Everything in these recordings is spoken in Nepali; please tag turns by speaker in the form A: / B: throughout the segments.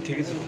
A: ठीक है sir.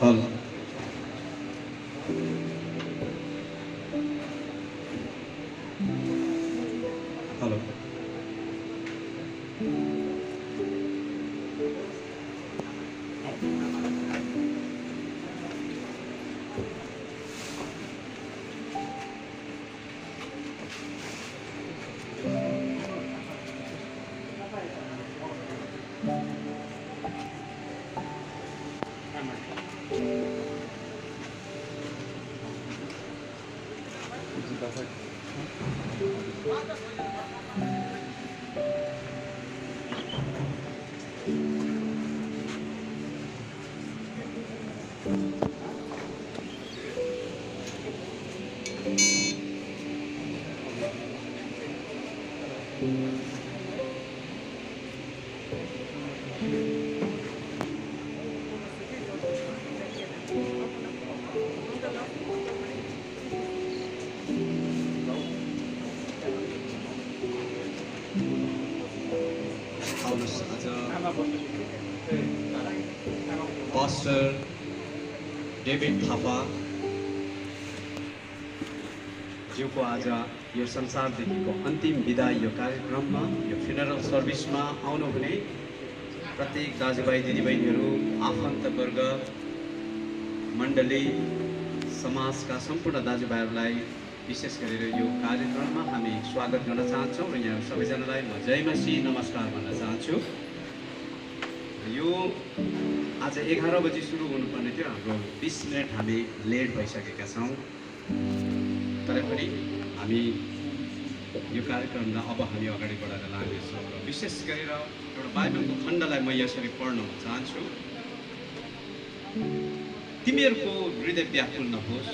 B: Hello hello pastor David Thapa ज्यूको आज यो संसारदेखिको अन्तिम विदाई यो कार्यक्रममा यो फ्युनरल सर्भिसमा आउनुहुने प्रत्येक दाजुभाइ दिदीबहिनीहरू आफन्तवर्ग मण्डली समाजका सम्पूर्ण दाजुभाइहरूलाई विशेष गरेर यो कार्यक्रममा हामी स्वागत गर्न चाहन्छौँ र यहाँ सबैजनालाई म जय मसी नमस्कार भन्न चाहन्छु। यो आज 11 बजी सुरु हुनुपर्ने थियो, हाम्रो 20 मिनट हामी लेट भइसकेका छौँ, तर पनि हामी यो कार्यक्रमलाई अब हामी अगाडि बढाएर लानेछौँ र विशेष गरेर एउटा बाइबलको खण्डलाई म यसरी पढ्न चाहन्छु। तिमीहरूको हृदय व्याकुल नहोस्,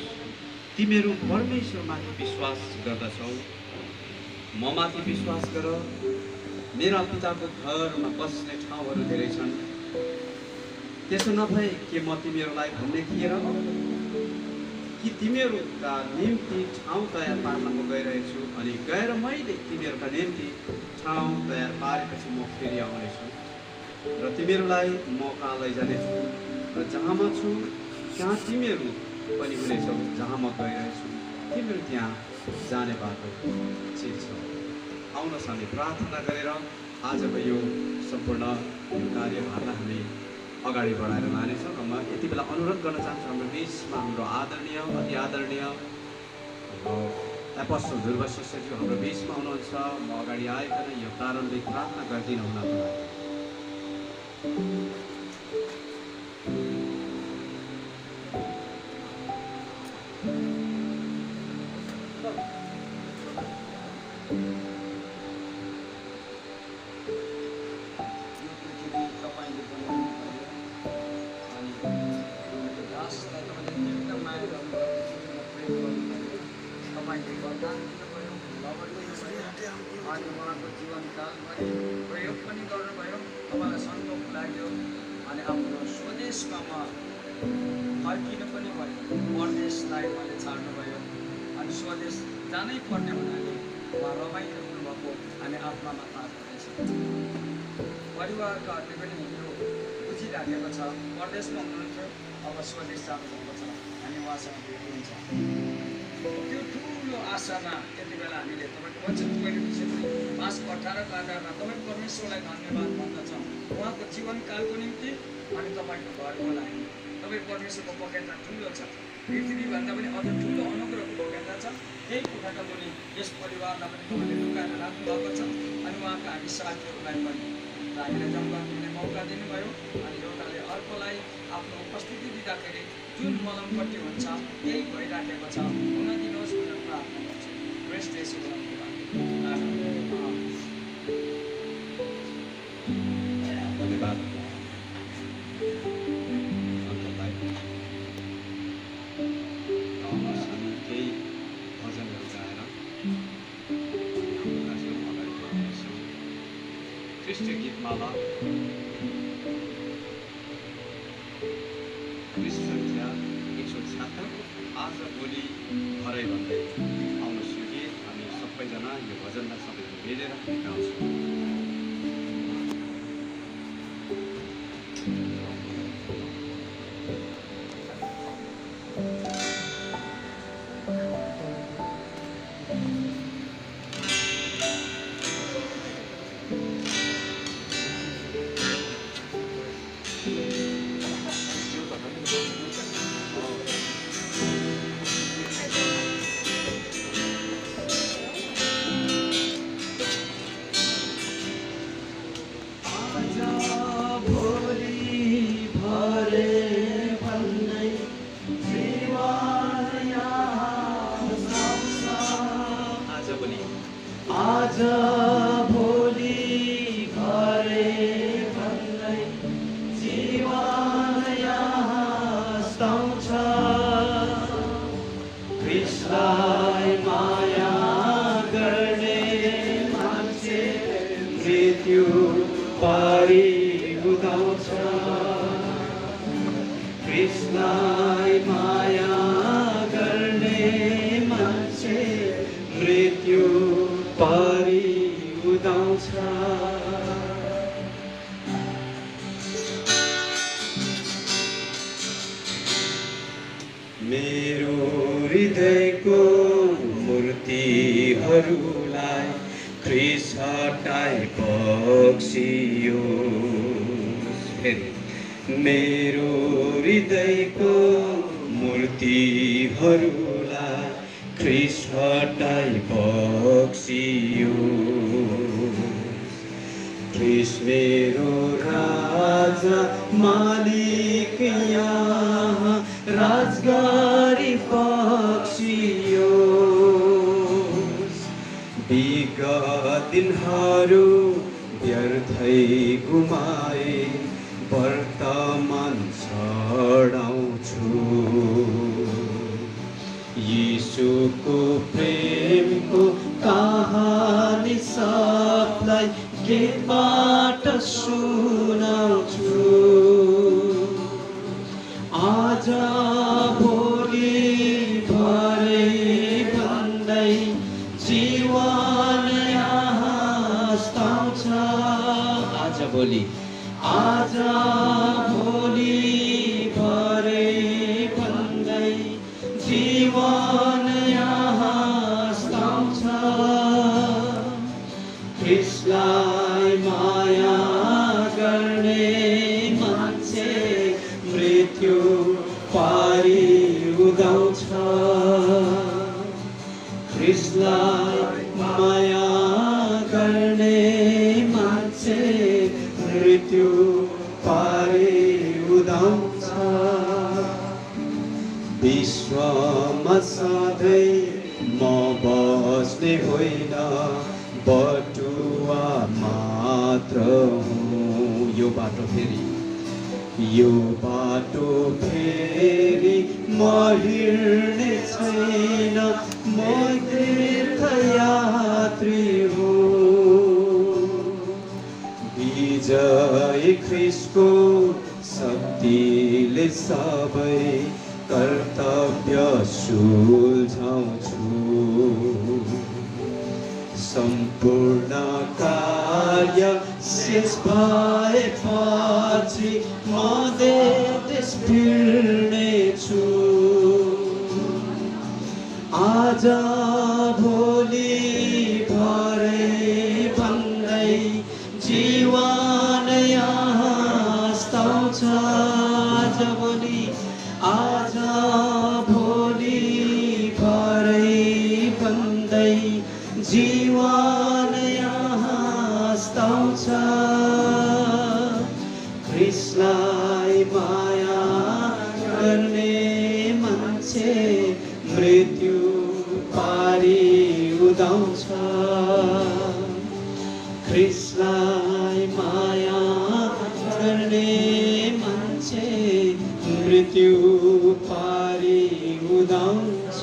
B: तिमीहरू परमेश्वरमाथि विश्वास गर्दछौ, ममाथि विश्वास गर। मेरा पिताको घरमा बस्ने ठाउँहरू धेरै छन्, त्यसो नभए के म तिमीहरूलाई भन्ने थिएँ र? कि तिमीहरूका निम्ति ठाउँ तयार पार्न म गइरहेछु, अनि गएर मैले तिमीहरूका निम्ति ठाउँ तयार पारेपछि म फेरि आउनेछु र तिमीहरूलाई म कहाँ लैजानेछु, र जहाँ म छु त्यहाँ तिमीहरू पनि हुनेछौ, जहाँ म गइरहेछु तिमीहरू त्यहाँ जाने बाटो चिर्छौ। आउनुहोस् हामी प्रार्थना गरेर आजको यो सम्पूर्ण यो कार्यभारलाई हामी अगाडि बढाएर लानेछौँ। र म यति बेला अनुरोध गर्न चाहन्छु, हाम्रो बिचमा हाम्रो आदरणीय अति आदरणीय एपोस्टल ध्रुव शिष्यज्यू हाम्रो बिचमा हुनुहुन्छ। म अगाडि आइकन यो प्रारम्भिक प्रार्थना गरिदिनु हुनको लागि
C: लाग्यो अनि आफ्नो स्वदेशमा म फर्किनु पनि भयो। परदेशलाई मैले छाड्नुभयो अनि स्वदेश जानै पर्ने हुनाले उहाँ रमाइलो हुनुभएको हामी आत्मामा थाहा हुनेछ। परिवारकाहरूले पनि यो बुझिराखेको छ, परदेशमा हुनुहुन्थ्यो, अब स्वदेश जानुभएको छ, हामी उहाँसँग भेट हुन्छ। त्यो ठुलो आशामा यति बेला हामीले तपाईँको वचन पढेको विषयमा 5:18 आधारमा तपाईँ परमेश्वरलाई धन्यवाद भन्दछौँ उहाँको जीवनकालको निम्ति अनि तपाईँको घरको लागि। तपाईँ परमेश्वरको पकेटा ठुलो छ, पृथ्वीभन्दा पनि अझ ठुलो अनुग्रहको पकेटा छ। त्यही कुराका मुनि यस परिवारलाई पनि तपाईँले लुकाएर राख्नुभएको छ अनि उहाँका हामी साथीहरूलाई पनि हामीलाई जम्मा दिने मौका दिनुभयो अनि एउटाले अर्कोलाई आफ्नो उपस्थिति दिँदाखेरि जुन मलमपट्टि हुन्छ त्यही भइराखेको छ। हुन दिनुहोस् भनेर प्रार्थना गर्छु। क्रिस्ट येशूको नाममा
B: धन्यवाद अङ्कललाई। हामी केही भजनहरू गाएर कार्यक्रम अगाडि बढाउँछौँ। क्रिस्ट गीतमाला क्रिस्ट सङ्ख्या 107 आज भोलि भरै भन्दै आउनुहोस्। यो गीत हामी सबैजना यो भजनलाई सबैजना मिलेर गाउँछौँ। मेरो हृदयको मूर्तिहरूलाई ख्रीष्ट हटाई बक्सियोस्। फेरि मेरो हृदयको मूर्तिहरूलाई ख्रीष्ट हटाई बक्सियोस्। ख्रीष्ट मेरो राजा मालिक यहाँ राजगारी बक्सियोस्। विगत दिनहरू व्यर्थै गुमाए वर्तमान छडाउँछु। यीशुको प्रेमको कहानी सबलाई गीतबाट सुनाउँछु। आज भोलि भरे भन्दै जीवन यहाँ स्ताउँछ। आज भोलि भरे भन्दै जीवन यहाँ स्ताउँछ। ख्रीष्टलाई माया गर्ने मान्छे मृत्यु पारी उदाउँछ। ख्रीष्टलाई माया गर्ने मान्छे मृत्यु पारी उदाउँछ। विश्वमा सधैँ म बस्ने होइन, बटुवा मात्र हुँ। यो बाटो फेरि म हिँड्ने छैन, म तीर्थयात्री हुँ। बीज
D: विजय ख्रिस्टको शक्तिले सबै कर्तव्य सुल्झाउँछु। सम्पूर्ण कार्य शेष भएपछि म देश फिर्नेछु। आज भोलि भरे भन्दै जीवन यहाँ स्ताउँछ। आज भोलि भरे भन्दै जीवन यहाँ स्ताउँछ। ख्रिस्टलाई माया गर्ने मान्छे मृत्यु पारी उदाउँछ। ख्रिस्टलाई माया गर्ने मान्छे मृत्यु पारी उदाउँछ।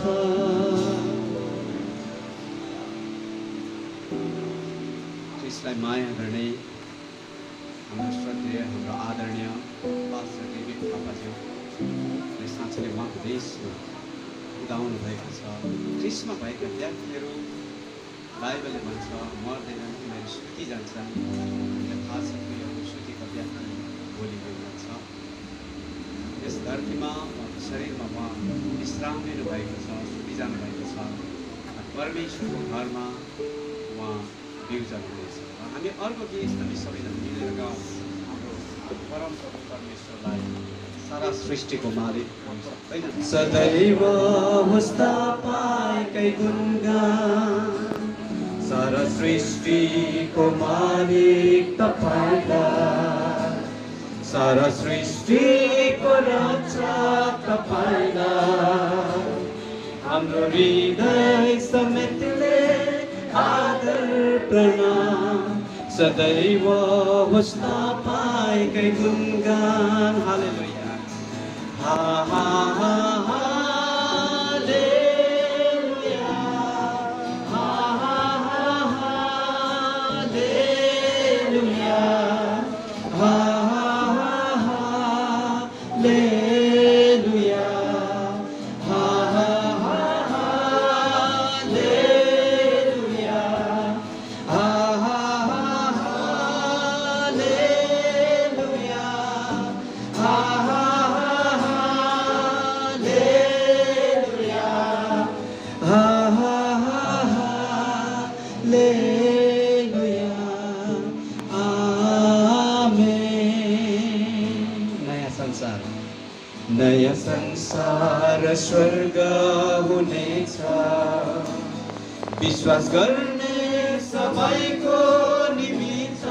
B: ख्रिस्टलाई माया गर्ने हाम्रो श्रद्धेय, हाम्रो आदरणीय पास्टर डेभिड थापाज्यू साँच्चै उहाँको देशमा उदाउनु भएको छ। ख्रिस्टमा भएका व्यक्तिहरू बाइबलले भन्छ मर्दैनन्, उनीहरू सुति जान्छन्। हामीलाई थाहा छ कि यो सुतेका व्यक्ति भोलि जान्छ। यस धरतीमा शरीरमा उहाँ विश्राम लिनुभएको छ, सुति जानुभएको छ। परमेश्वरको घरमा उहाँ बिउजन हुनेछ। हामी अर्को गीत हामी सबैजना मिलेर गाउँ। हाम्रो परम प्रभु परमेश्वरलाई, सारा सृष्टिको मालिक सबैजना
D: सदैव होस् तपाईकै गुणगान। सारा सृष्टिको मालिक तपाईलाई, सारा सृष्टिको रक्षक तपाईलाई। हाम्रो हृदय समेतले आदर प्रणाम। सदैव होस् तपाईकै गुणगान। हालेलुया, हा हा हा हालेलुया, हा हा हा हालेलुया, हा हा हा हालेलुया, हा हा हा हालेलुया, हा हा हा हालेलुया, हा हा नयाँ संसार स्वर्ग हुनेछ। विश्वास गर्ने सबैको निमित्त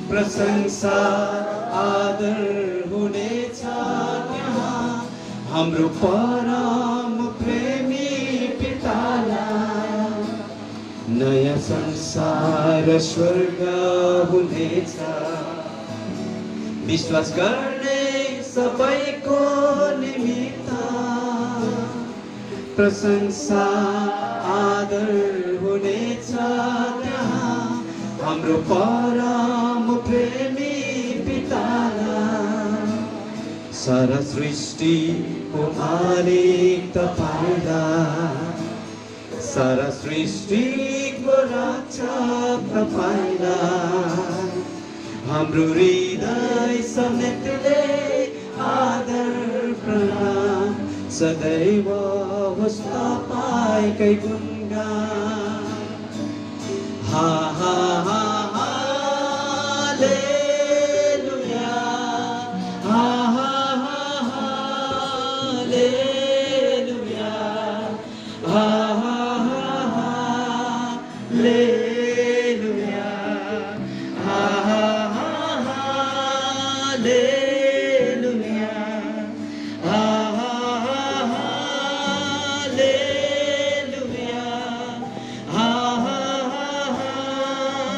D: प्रशंसा आदर हुनेछ त्यहाँ। हाम्रो परम प्रेमी पितालाई नयाँ संसार स्वर्ग हुनेछ। विश्वास गर्ने सबैको निमित्त प्रशंसा आदर हुनेछ त्यहाँ। हाम्रो परम प्रेमी पितालाई, सारा सृष्टिको मालिक तपाईलाई, सारा सृष्टिको रक्षक तपाईलाई। हाम्रो हृदय समेतले आदर प्रणाम। सदैव होस् तपाईकै गुणगान। हा हा हा हालेलुया, हा हा हा हालेलुया, हा हा हा हालेलुया, हा हा हा हालेलुया, हा हा हा हालेलुया, हा हा हा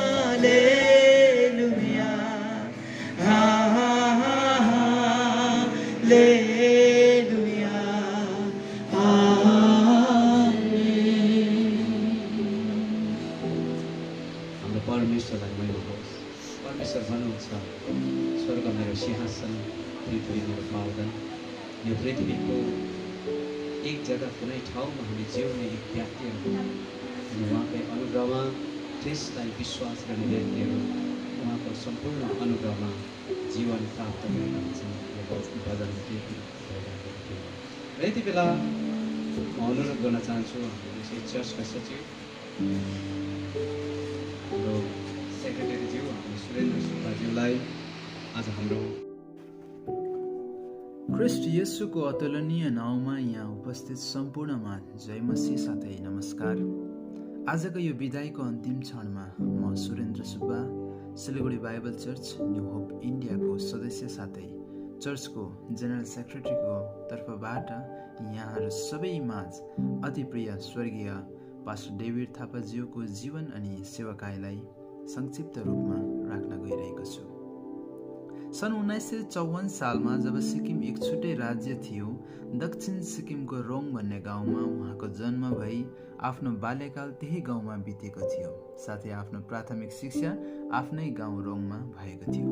D: हालेलुया, हा हा हा हालेलुया, आमेन।
B: हाम्रो परमेश्वरलाई महिमा होस्। स्वर्ग मेरो सिंहासन, पृथ्वी मेरो पावदन। यो पृथ्वीको एक जग्गा कुनै ठाउँमा हामी जिउने एक व्यक्तिहरू अनि उहाँकै अनुग्रहमा त्यसलाई विश्वास गर्ने व्यक्तिहरू उहाँको सम्पूर्ण अनुग्रहमा जीवन प्राप्त गरेका हुन्छन्। यो भजन र यति बेला म अनुरोध गर्न चाहन्छु हाम्रो चर्चका सचिव हाम्रो सेक्रेटरीज्यू हाम्रो सुरेन्द्र सुब्बाज्यूलाई आज हाम्रो
E: ख्रिस्ट येशूको अतुलनीय नाउँमा यहाँ उपस्थित सम्पूर्णमा जय मसीह साथै नमस्कार। आजको यो विदाईको अन्तिम क्षणमा म Surendra Subba Silgadhi Bible church new hope इन्डियाको सदस्य साथै चर्चको जेनरल सेक्रेटरीको तर्फबाट यहाँहरू सबै माझ अति प्रिय स्वर्गीय पास्टर डेभिड थापाज्यूको जीवन अनि सेवाकाईलाई संक्षिप्त रूपमा राख्न गइरहेको छु। सन् 1954 सालमा जब सिक्किम एक छुट्टै राज्य थियो, दक्षिण सिक्किमको रोङ भन्ने गाउँमा उहाँको जन्म भई आफ्नो बाल्यकाल त्यही गाउँमा बितेको थियो। साथै आफ्नो प्राथमिक शिक्षा आफ्नै गाउँ रोङमा भएको थियो।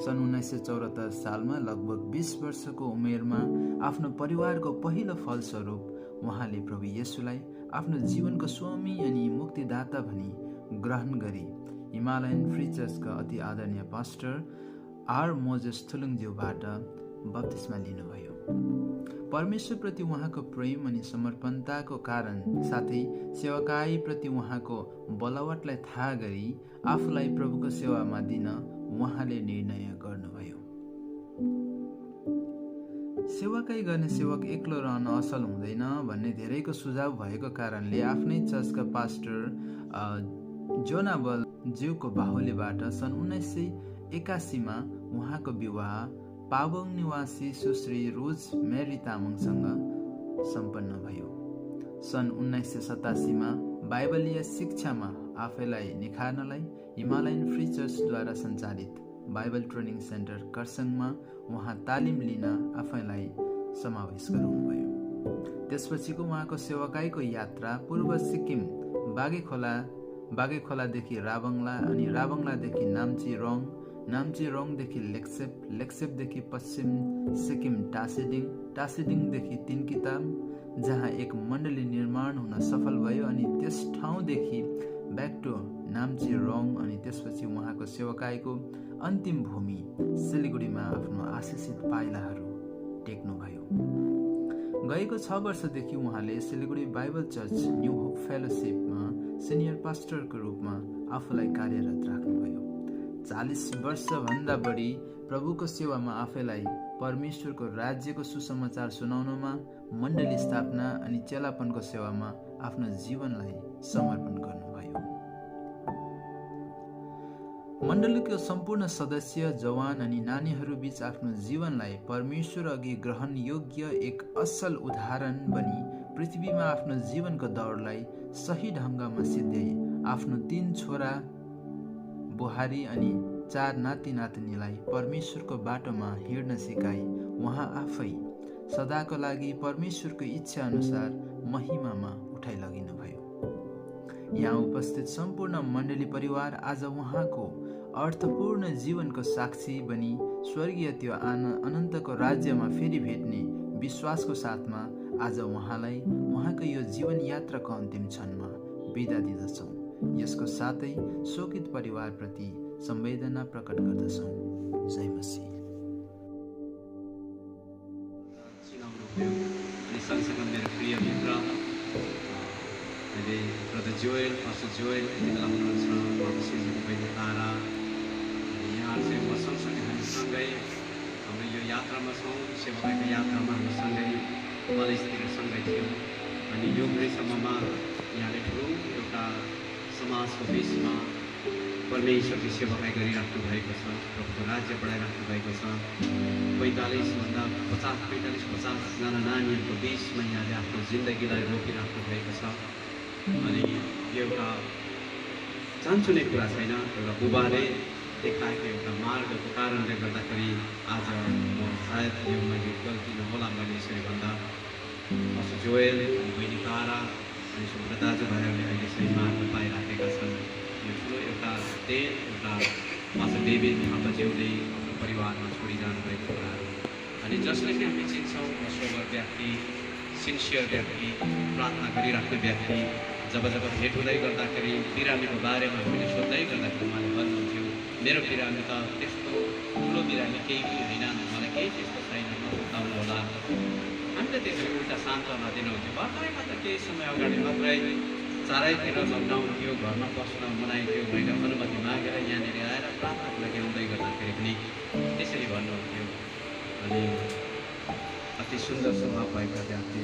E: सन् 1974 सालमा लगभग 20 वर्षको उमेरमा आफ्नो परिवारको पहिलो फलस्वरूप उहाँले प्रभु येशूलाई आफ्नो जीवनको स्वामी अनि मुक्तिदाता भनी ग्रहण गरी हिमालयन फ्री चर्चका अति आदरणीय पास्टर आर मोजेस थुलुङज्यूबाट बप्तिस्मा लिनुभयो। परमेश्वरप्रति उहाँको प्रेम अनि समर्पणताको कारण साथै सेवाकाईप्रति उहाँको बलवटलाई थाहा गरी आफूलाई प्रभुको सेवामा दिन उहाँले निर्णय गर्नुभयो। सेवाकाई गर्ने सेवक एक्लो रहन असल हुँदैन भन्ने धेरैको सुझाव भएको कारणले आफ्नै चर्चका पास्टर जोनाबल ज्यूको बाहुलीबाट सन् 1981 उहाँको विवाह पाबोङ निवासी सुश्री रोज मेरी तामाङसँग सम्पन्न भयो। सन् 1987 बाइबलीय शिक्षामा आफैलाई निखार्नलाई हिमालयन फ्री चर्चद्वारा सञ्चालित बाइबल ट्रेनिङ सेन्टर खरसाङमा उहाँ तालिम लिन आफैलाई समावेश गराउनुभयो। त्यसपछिको उहाँको सेवाकाईको यात्रा पूर्व सिक्किम बागेखोलादेखि राबङ्ला अनि राबङ्लादेखि नाम्ची रोङदेखि लेक्सेपदेखि पश्चिम सिक्किम टासिडिङदेखि तिनकिताम जहाँ एक मण्डली निर्माण हुन सफल भयो अनि त्यस ठाउँदेखि ब्याक टु नाम्ची रोङ अनि त्यसपछि उहाँको सेवाकाईको अन्तिम भूमि सिलगढीमा आफ्नो आशिषित पाइलाहरू टेक्नुभयो। गएको 6 वर्षदेखि उहाँले Siliguri Bible church new Hope फेलोशिपमा सिनियर पास्टरको रूपमा आफूलाई कार्यरत राख्नुभयो। 40 वर्षभन्दा बढी प्रभुको सेवामा आफैलाई परमेश्वरको राज्यको सुसमाचार सुनाउनमा, मण्डली स्थापना अनि चेलापनको सेवामा आफ्नो जीवनलाई समर्पण गर्नुभयो। मण्डलीको सम्पूर्ण सदस्य, जवान अनि नानीहरू बीच आफ्नो जीवनलाई परमेश्वर अघि ग्रहण योग्य एक असल उदाहरण बनी पृथ्वीमा आफ्नो जीवनको दौडलाई सही ढङ्गमा सिध्याई आफ्नो 3 छोरा बुहारी अनि 4 नाति नातिनीलाई परमेश्वरको बाटोमा हिँड्न सिकाई उहाँ आफै सदाको लागि परमेश्वरको इच्छा अनुसार महिमामा उठाइ लगिनुभयो। यहाँ उपस्थित सम्पूर्ण मण्डली परिवार आज उहाँको अर्थपूर्ण जीवनको साक्षी बनी स्वर्गीय त्यो अनन्तको राज्यमा फेरि भेट्ने विश्वासको साथमा आज उहाँलाई उहाँको यो जीवन यात्राको अन्तिम क्षणमा बिदा दिँदछौँ। यसको साथै शोकित परिवारप्रति संवेदना प्रकट गर्दछौँ। जय मसीह।
B: अनि सँगसँगै मेरो प्रिय मित्र अहिले ब्रदर जोएल, पास्टर जोएल यति बेला हुनुहुन्छ, उहाँको श्रीमती बहिनी तारा, यहाँहरू चाहिँ म सँगसँगै हामीसँगै हाम्रो यो यात्रामा छौँ। सेवाकाईको यात्रामा हामी सँगै कलेजतिर सँगै थियौँ अनि यो गृहसम्ममा यहाँले ठुलो एउटा समाजको बिचमा परमेश्वरको सेवाकाई गरिराख्नु भएको छ, प्रभुको राज्य बढाइराख्नु भएको छ। 45-50जना नानीहरूको बिचमा यहाँले आफ्नो जिन्दगीलाई रोकिराख्नु भएको छ। अनि यो एउटा चान्चुने कुरा छैन, एउटा बुबाले देखाएको एउटा मार्गको कारणले गर्दाखेरि आज म सायद यो मैले गल्ती नहोला मैले यसरी भन्दा पास्टर जोएल अनि बहिनी तारा अनि सम्पूर्ण दाजुभाइहरूले अहिले चाहिँ मार्ग पाइराखेका छन्। यो ठुलो एउटा देन, एउटा पास्टर डेभिड थापाज्यूले आफ्नो परिवारमा छोडिजानु भएको कुरा अनि जसले चाहिँ हामी चिन्छौँ सोबर व्यक्ति, सिन्सियर व्यक्ति, प्रार्थना गरिराख्ने व्यक्ति, जब भेट हुँदै गर्दाखेरि बिरामीको बारेमा हामीले सोध्दै गर्दाखेरि उहाँले भन्नुहुन्थ्यो, मेरो बिरामी त त्यस्तो ठुलो बिरामी केही पनि होइन, मलाई केही त्यस्तो छैन, नसुर्ताउनु होला। हामीले त्यसरी उल्टा सान्त्वना दिनुहुन्थ्यो। भर्खरैमा त केही समय अगाडि मात्रै चारैतिर लकडाउन थियो, घरमा बस्न मनाइ थियो, मैले अनुमति मागेर यहाँनिर आएर प्रार्थनाको लागि आउँदै गर्दाखेरि पनि त्यसरी भन्नुहुन्थ्यो। अनि अति सुन्दर स्वभाव भएका व्यक्ति,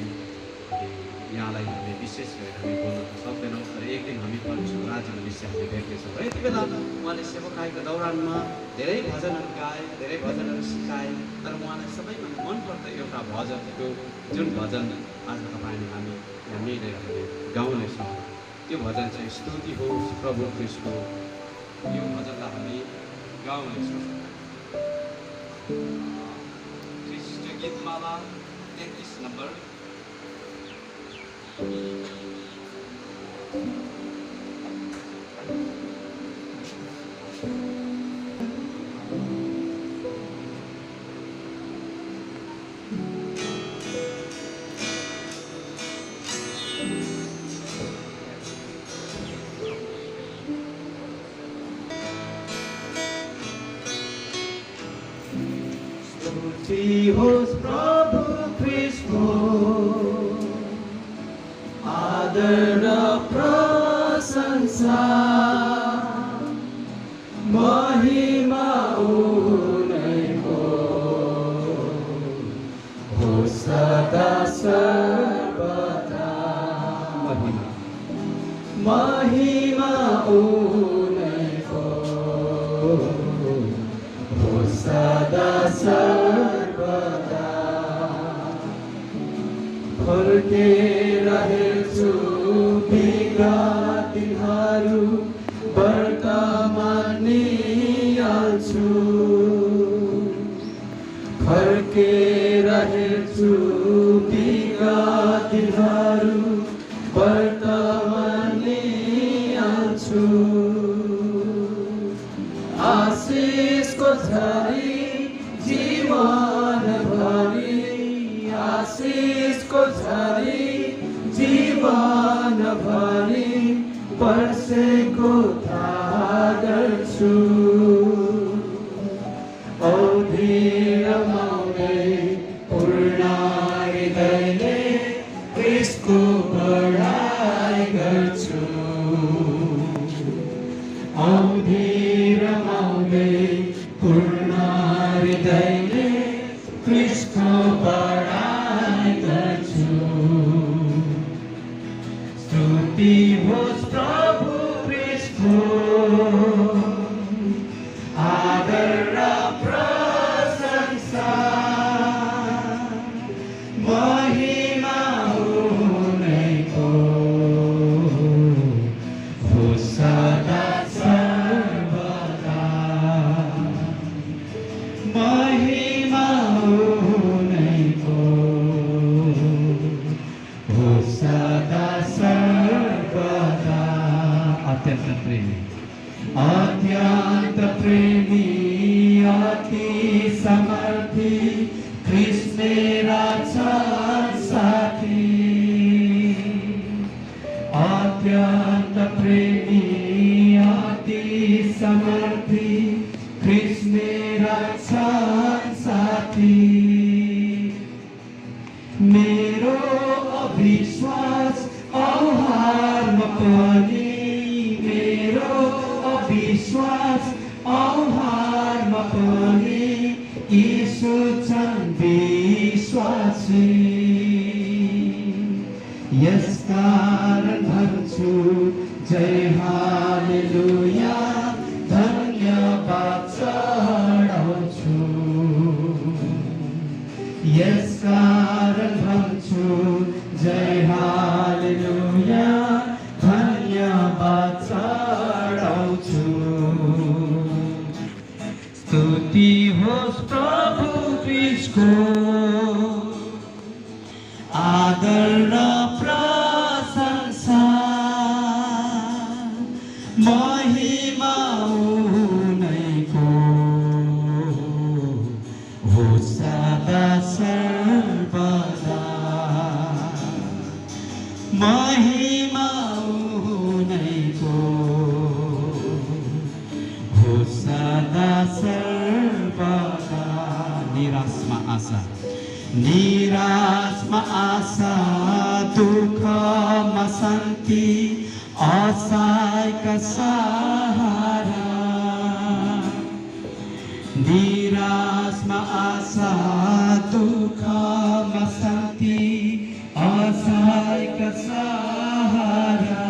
B: यहाँलाई हामी विशेष गरेर हामी बोल्न त सक्दैनौँ, तर एक दिन हामी परमेश्वरराजको विषय हामी भेट्नेछौँ। र यति बेला उहाँले सेवाकाईको दौरानमा धेरै भजनहरू गाए, धेरै भजनहरू सिकाए, तर उहाँलाई सबैभन्दा मनपर्दो एउटा भजन थियो, जुन भजन आज तपाईँले हामी यहाँ मिलेर हामी गाउनेछौँ। त्यो भजन चाहिँ स्तुति होस् प्रभु ख्रीष्टको। यो भजनलाई हामी गाउनेछौँ। ख्रीष्ट गीतमाला 33 नम्बर।
D: स्तुति होस् प्रभु ख्रीष्टको, आदर र प्रशंसा महिमा उनैको होस् सदा सर्वदा। महिमा उनैको होस् सदा सर्वदा। फर्केरहेछु विगत दिनहरू वर्तमान निहाल्छु। फर्केरहेछु विगत दिनहरू वर्तमान निहाल्छु। आशिषको झरी जीवनभरि, आशिषको झरी जीवनभरि वर्षेको थाहा गर्छु। औधी रमाउने पूर्ण हृदयले ख्रीष्टको बढाइ गर्छु। औधी रमाउने पूर्ण हृदयले ख्रीष्टको बढाइ गर्छु। स्तुति होस् प्रभु ख्रीष्टको, आदर र प्रशंसा महिमा उनैको होस् सदा सर्वदा। महिमा उनैको होस् सदा सर्वदा। अत्यन्त प्रेमी, अत्यन्त प्रेमी, अति समर्थी ख्रीष्ट मेरा साथी। अत्यन्त प्रेमी, अति समर्थी ख्रीष्ट मेरा साथी। मेरो अविश्वास औहारमा पनि, मेरो अविश्वास औहारमा पनि यीशु छन् विश्वासी। यसकारण भन्छु जय हालेलुया, धन्यवाद चढाउँछु। यसकारण भन्छु जय हालेलुया, धन्यवाद चढाउँछु। स्तुति होस् प्रभु ख्रीष्टको, आदर र प्रशंसा महिमा उनैको
F: निराशमा आशा
D: निराशमा आशा दुःखमा शान्ति असहायका सहारा निराशमा आशा दुःखमा शान्ति असहायका सहारा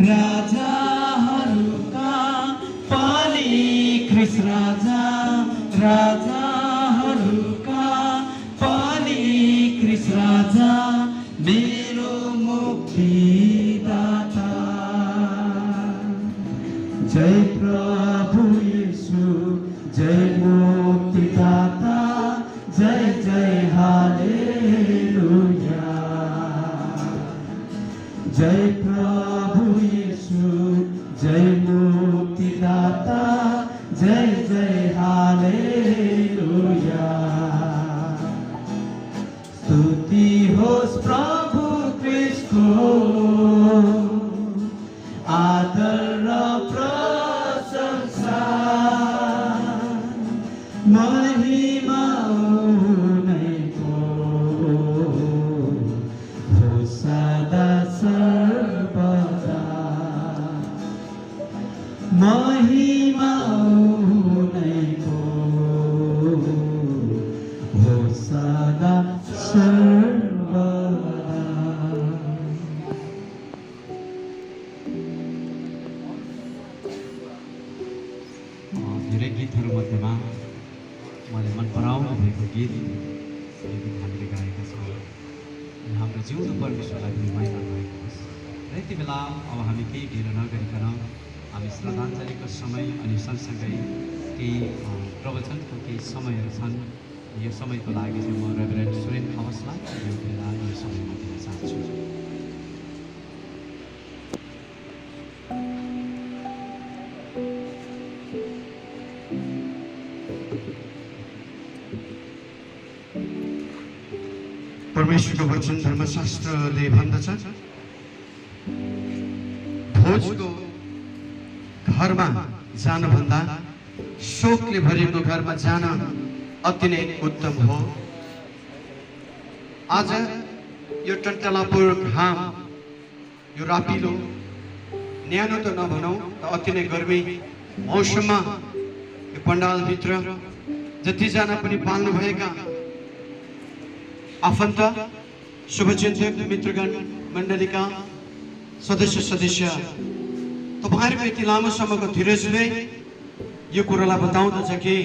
D: राजाहरूका पनि ख्रिस्ट राजा राजाहरूका पनि ख्रिस्ट राजा मेरो मुक्तिदाता जय प्रभु येशू जय मुक्तिदाता जय जय हालेलुया जय प्रभु येशू जय मुक्तिदाता जय जय हालेलुया स्तुति होस् प्रभु ख्रिस्टको आदर र प्रशंसा महिमा उनैको होस् सदा सर्वदा महिमा उनैको होस् सदा सर्वदा
F: धेरै गीतहरूमध्येमा मैले मन पराउनु भएको गीत हामीले गाएका छौँ हाम्रो जिउँदो परमेश्वरलाई पनि महिमा भएको होस् र यति बेला अब हामी केही ढिलो नगरिकन हामी श्रद्धाञ्जलीको समय अनि सँगसँगै केही प्रवचनको केही समयहरू छन् यो समयको लागि चाहिँ म रेभरेन्ड सुरेन खवासलाई यो बेला यो समयमा दिन चाहन्छु
G: परमेश्वरको वचन धर्मशास्त्रले भन्दछ भोजको घरमा जानभन्दा शोकले भरिएको घरमा जान अति नै उत्तम हो। आज यो टन्टलापुर घाम यो रापिलो न्यानो त नभनौँ अति नै गर्मी मौसममा यो पण्डालभित्र जतिजना पनि पाल्नुभएका आफन्त शुभचिन्तक मित्रगण मण्डलीका सदस्य तपाईहरुको यति लामो समयको धीरजले यो कुरालाई बताउँदछ कि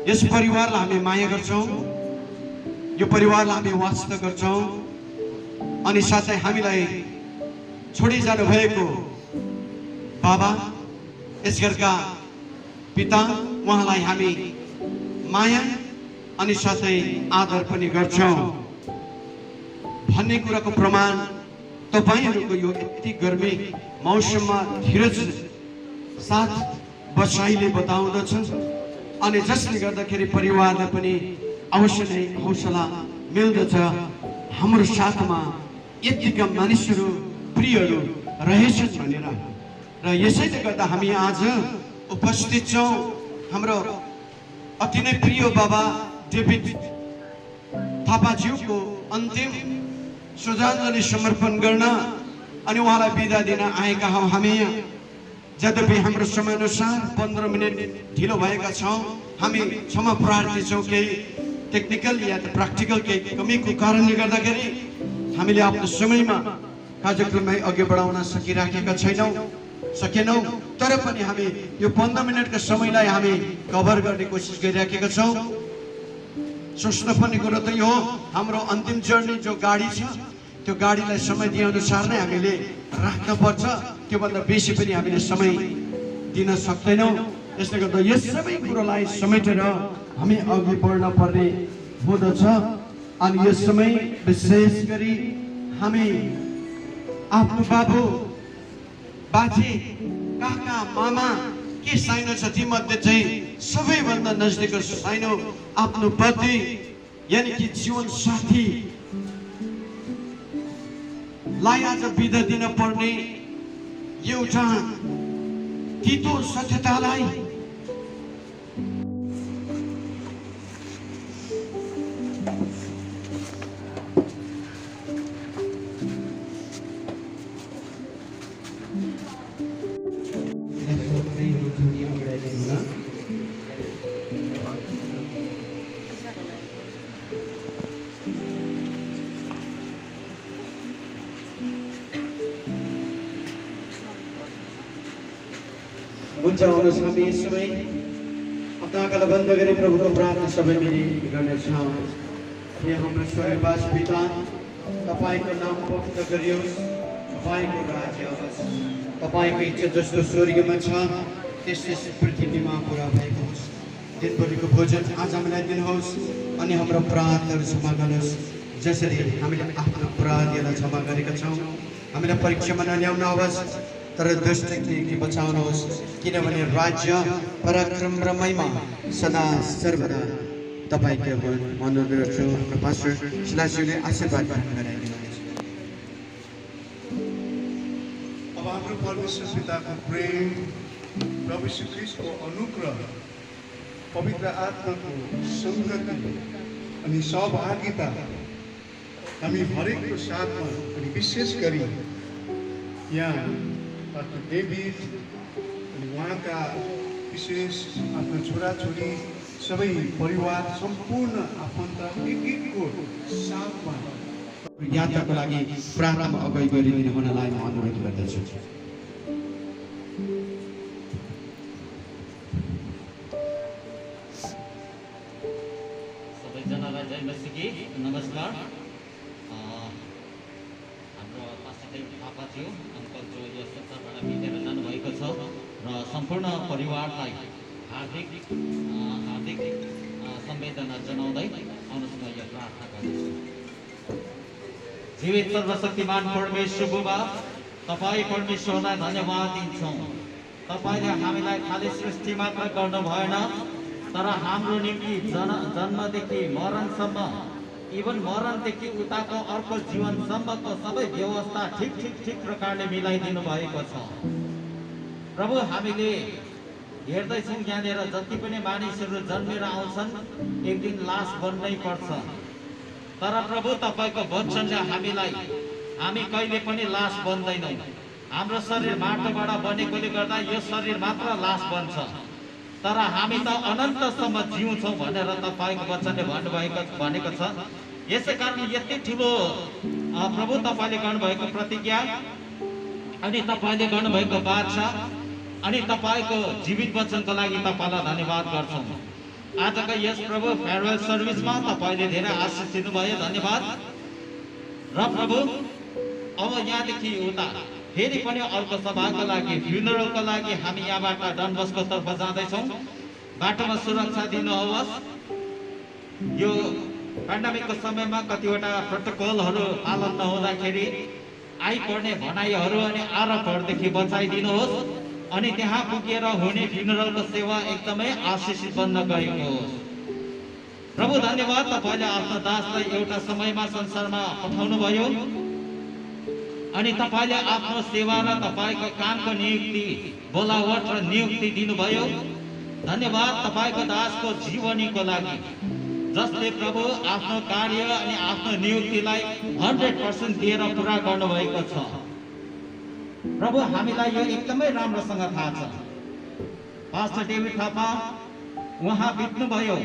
G: यस परिवारलाई हामी माया गर्छौं यो परिवारलाई हामी वास्ता गर्छौं अनि साथै हामीलाई छोडी जानु भएको बाबा यस घरका पिता उहाँलाई हामी माया अनि साथै आदर पनि गर्छौं भन्ने कुराको प्रमाण तपाईहरुको यो यति गर्मी मौसममा धीरज साथ बसाइले बताउँदछ अनि जसले गर्दाखेरि परिवारलाई पनि अवश्य नै हौसला मिल्दछ हाम्रो साथमा यतिका मानिसहरू प्रियहरू रहेछन् भनेर र यसैले गर्दा हामी आज उपस्थित छौं हाम्रो अति नै प्रिय बाबा डेभिड थापाज्यूको अन्तिम श्रद्धाञ्जली समर्पण गर्न अनि उहाँलाई बिदा दिन आएका हौं हामी। यद्यपि हाम्रो समयानुसार 15 मिनेट ढिलो भएका छौं हामी क्षमा प्रार्थी छौं केही टेक्निकल या प्र्याक्टिकल केही कमीको कारणले गर्दाखेरि हामीले आफ्नो समयमा कार्यक्रमलाई अघि बढाउन सकिराखेका सकेनौं तर पनि हामी यो 15 मिनेटको समयलाई हामी कभर गर्ने कोसिस गरिराखेका छौं। सोच्न पर्ने कुरो त यो हाम्रो अन्तिम जर्नी जो गाडी छ त्यो गाडीलाई समय दिए अनुसार नै हामीले राख्न पर्छ त्यो भन्दा बेसी पनि हामीले समय दिन सक्दैनौं। यसले गर्दा यस सबै कुरालाई समेटेर हामी अघि बढ्न पर्ने हुँदछ अनि यस समय विशेष गरी हामी आफ्नो बाबु बाजे काका मामा के साइनो छ ती मध्ये चाहिँ सबैभन्दा नजिकको साइनो आफ्नो पति यानी कि जीवन साथी लाई आज बिदा दिन पर्ने एउटा तितो सत्यतालाई हुन्छ आउनुहोस् हामी सबै आफ्ना आँखालाई बन्द गरी प्रभुको प्रार्थना सबै मिली गर्नेछौँ। हे हाम्रो स्वर्गवास पिता, तपाईँको नाम पवित्र गरियोस्, तपाईँको राज्य आओस्, तपाईँको इच्छा जस्तो स्वर्गमा छ त्यस्तै पृथ्वीमा पुरा भएको होस्। दिनभरिको भोजन आज हामीलाई दिनुहोस् अनि हाम्रो अपराधहरू क्षमा गर्नुहोस् जसरी हामीले आफ्नो अपराधीहरूलाई क्षमा गरेका छौँ। हामीलाई परीक्षामा नल्याउनुहोस् तर दुष्टदेखि बचाउनुहोस्, किनभने राज्य पराक्रम र महिमा सदा सर्वदा तपाईँको अनुरोध गर्छु। हाम्रो पास्टर शिलाज्यूले आशीर्वाद गराइदिनुहोस्।
H: अब हाम्रो परमेश्वर पिताको प्रेम, प्रभु यीशु ख्रीष्टको अनुग्रह, पवित्र आत्माको सङ्गति अनि सहभागिता हामी हरेकको साथमा अनि विशेष गरी यहाँ पास्टर डेभिड अनि उहाँका विशेष आफ्ना छोराछोरी सबै परिवार सम्पूर्ण आफन्त एकको साथमा
G: यात्राको लागि प्रार्थनामा अगाडि गरिदिनु हुनलाई म अनुरोध गर्दछु।
I: सबैजनालाई जय मसीकी नमस्कार। हाम्रो पास्टर थापा थियो अङ्कल जो यस संसारबाट बितेर जानुभएको छ र सम्पूर्ण परिवारलाई हार्दिक संवेदना जनाउँदै आउनुहोस् म यो प्रार्थना गर्दछु। जीवित सर्वशक्तिमान परमेश्वर बुबा, तपाईँ परमेश्वरलाई धन्यवाद दिन्छौँ। तपाईँले हामीलाई खालि सृष्टि मात्र गर्नु भएन तर हाम्रो निम्ति जन्मदेखि मरणसम्म, इभन मरणदेखि उताको अर्को जीवनसम्मको सबै व्यवस्था ठिक प्रकारले मिलाइदिनु भएको छ। प्रभु, हामीले हेर्दैछौँ यहाँनिर जति पनि मानिसहरू जन्मेर आउँछन् एक दिन लास बन्नै पर्छ। तर प्रभु, तपाईँको वचनले हामी कहिले पनि लास बन्दैनौँ। हाम्रो शरीर माटोबाट बनेकोले गर्दा यो शरीर मात्र लास बन्छ, तर हामी त अनन्तसम्म जिउँछौँ भनेर तपाईँको वचनले भनेको छ। यसै कारण यति ठुलो प्रभु तपाईँले गर्नुभएको प्रतिज्ञा अनि तपाईँले गर्नुभएको बाचा अनि तपाईँको जीवित वचनको लागि तपाईँलाई धन्यवाद गर्छौँ। आजको यस प्रभु फेयरवेल सर्भिसमा तपाईँले धेरै आशिष दिनुभयो, धन्यवाद। र प्रभु, अब यहाँदेखि उता फेरि पनि अर्को सभाको लागि, फ्युनरलको लागि हामी यहाँबाट डनबस्को तर्फ जाँदैछौँ। बाटोमा सुरक्षा दिनुहोस्। यो पेन्डेमिकको समयमा कतिवटा प्रोटोकलहरू पालन नहुँदाखेरि आइपर्ने भनाइहरू अनि आरोपहरूदेखि बचाइदिनुहोस् अनि त्यहाँ पुगेर हुने फ्युनरलको सेवा एकदमै आशिषित बन्न गएको होस्। प्रभु, धन्यवाद। तपाईँले आफ्नो दासलाई एउटा समयमा संसारमा पठाउनु भयो अनि तपाईँले आफ्नो सेवा र तपाईँको कामको नियुक्ति, बोलावट र नियुक्ति दिनुभयो। धन्यवाद तपाईँको दासको जीवनीको लागि, जसले प्रभु आफ्नो कार्य अनि आफ्नो नियुक्तिलाई 100% दिएर पुरा गर्नुभएको छ। प्रभु, हामीलाई यो एकदमै राम्रोसँग थाहा छ। पास्टर डेभिड थापा उहाँ बित्नुभयो,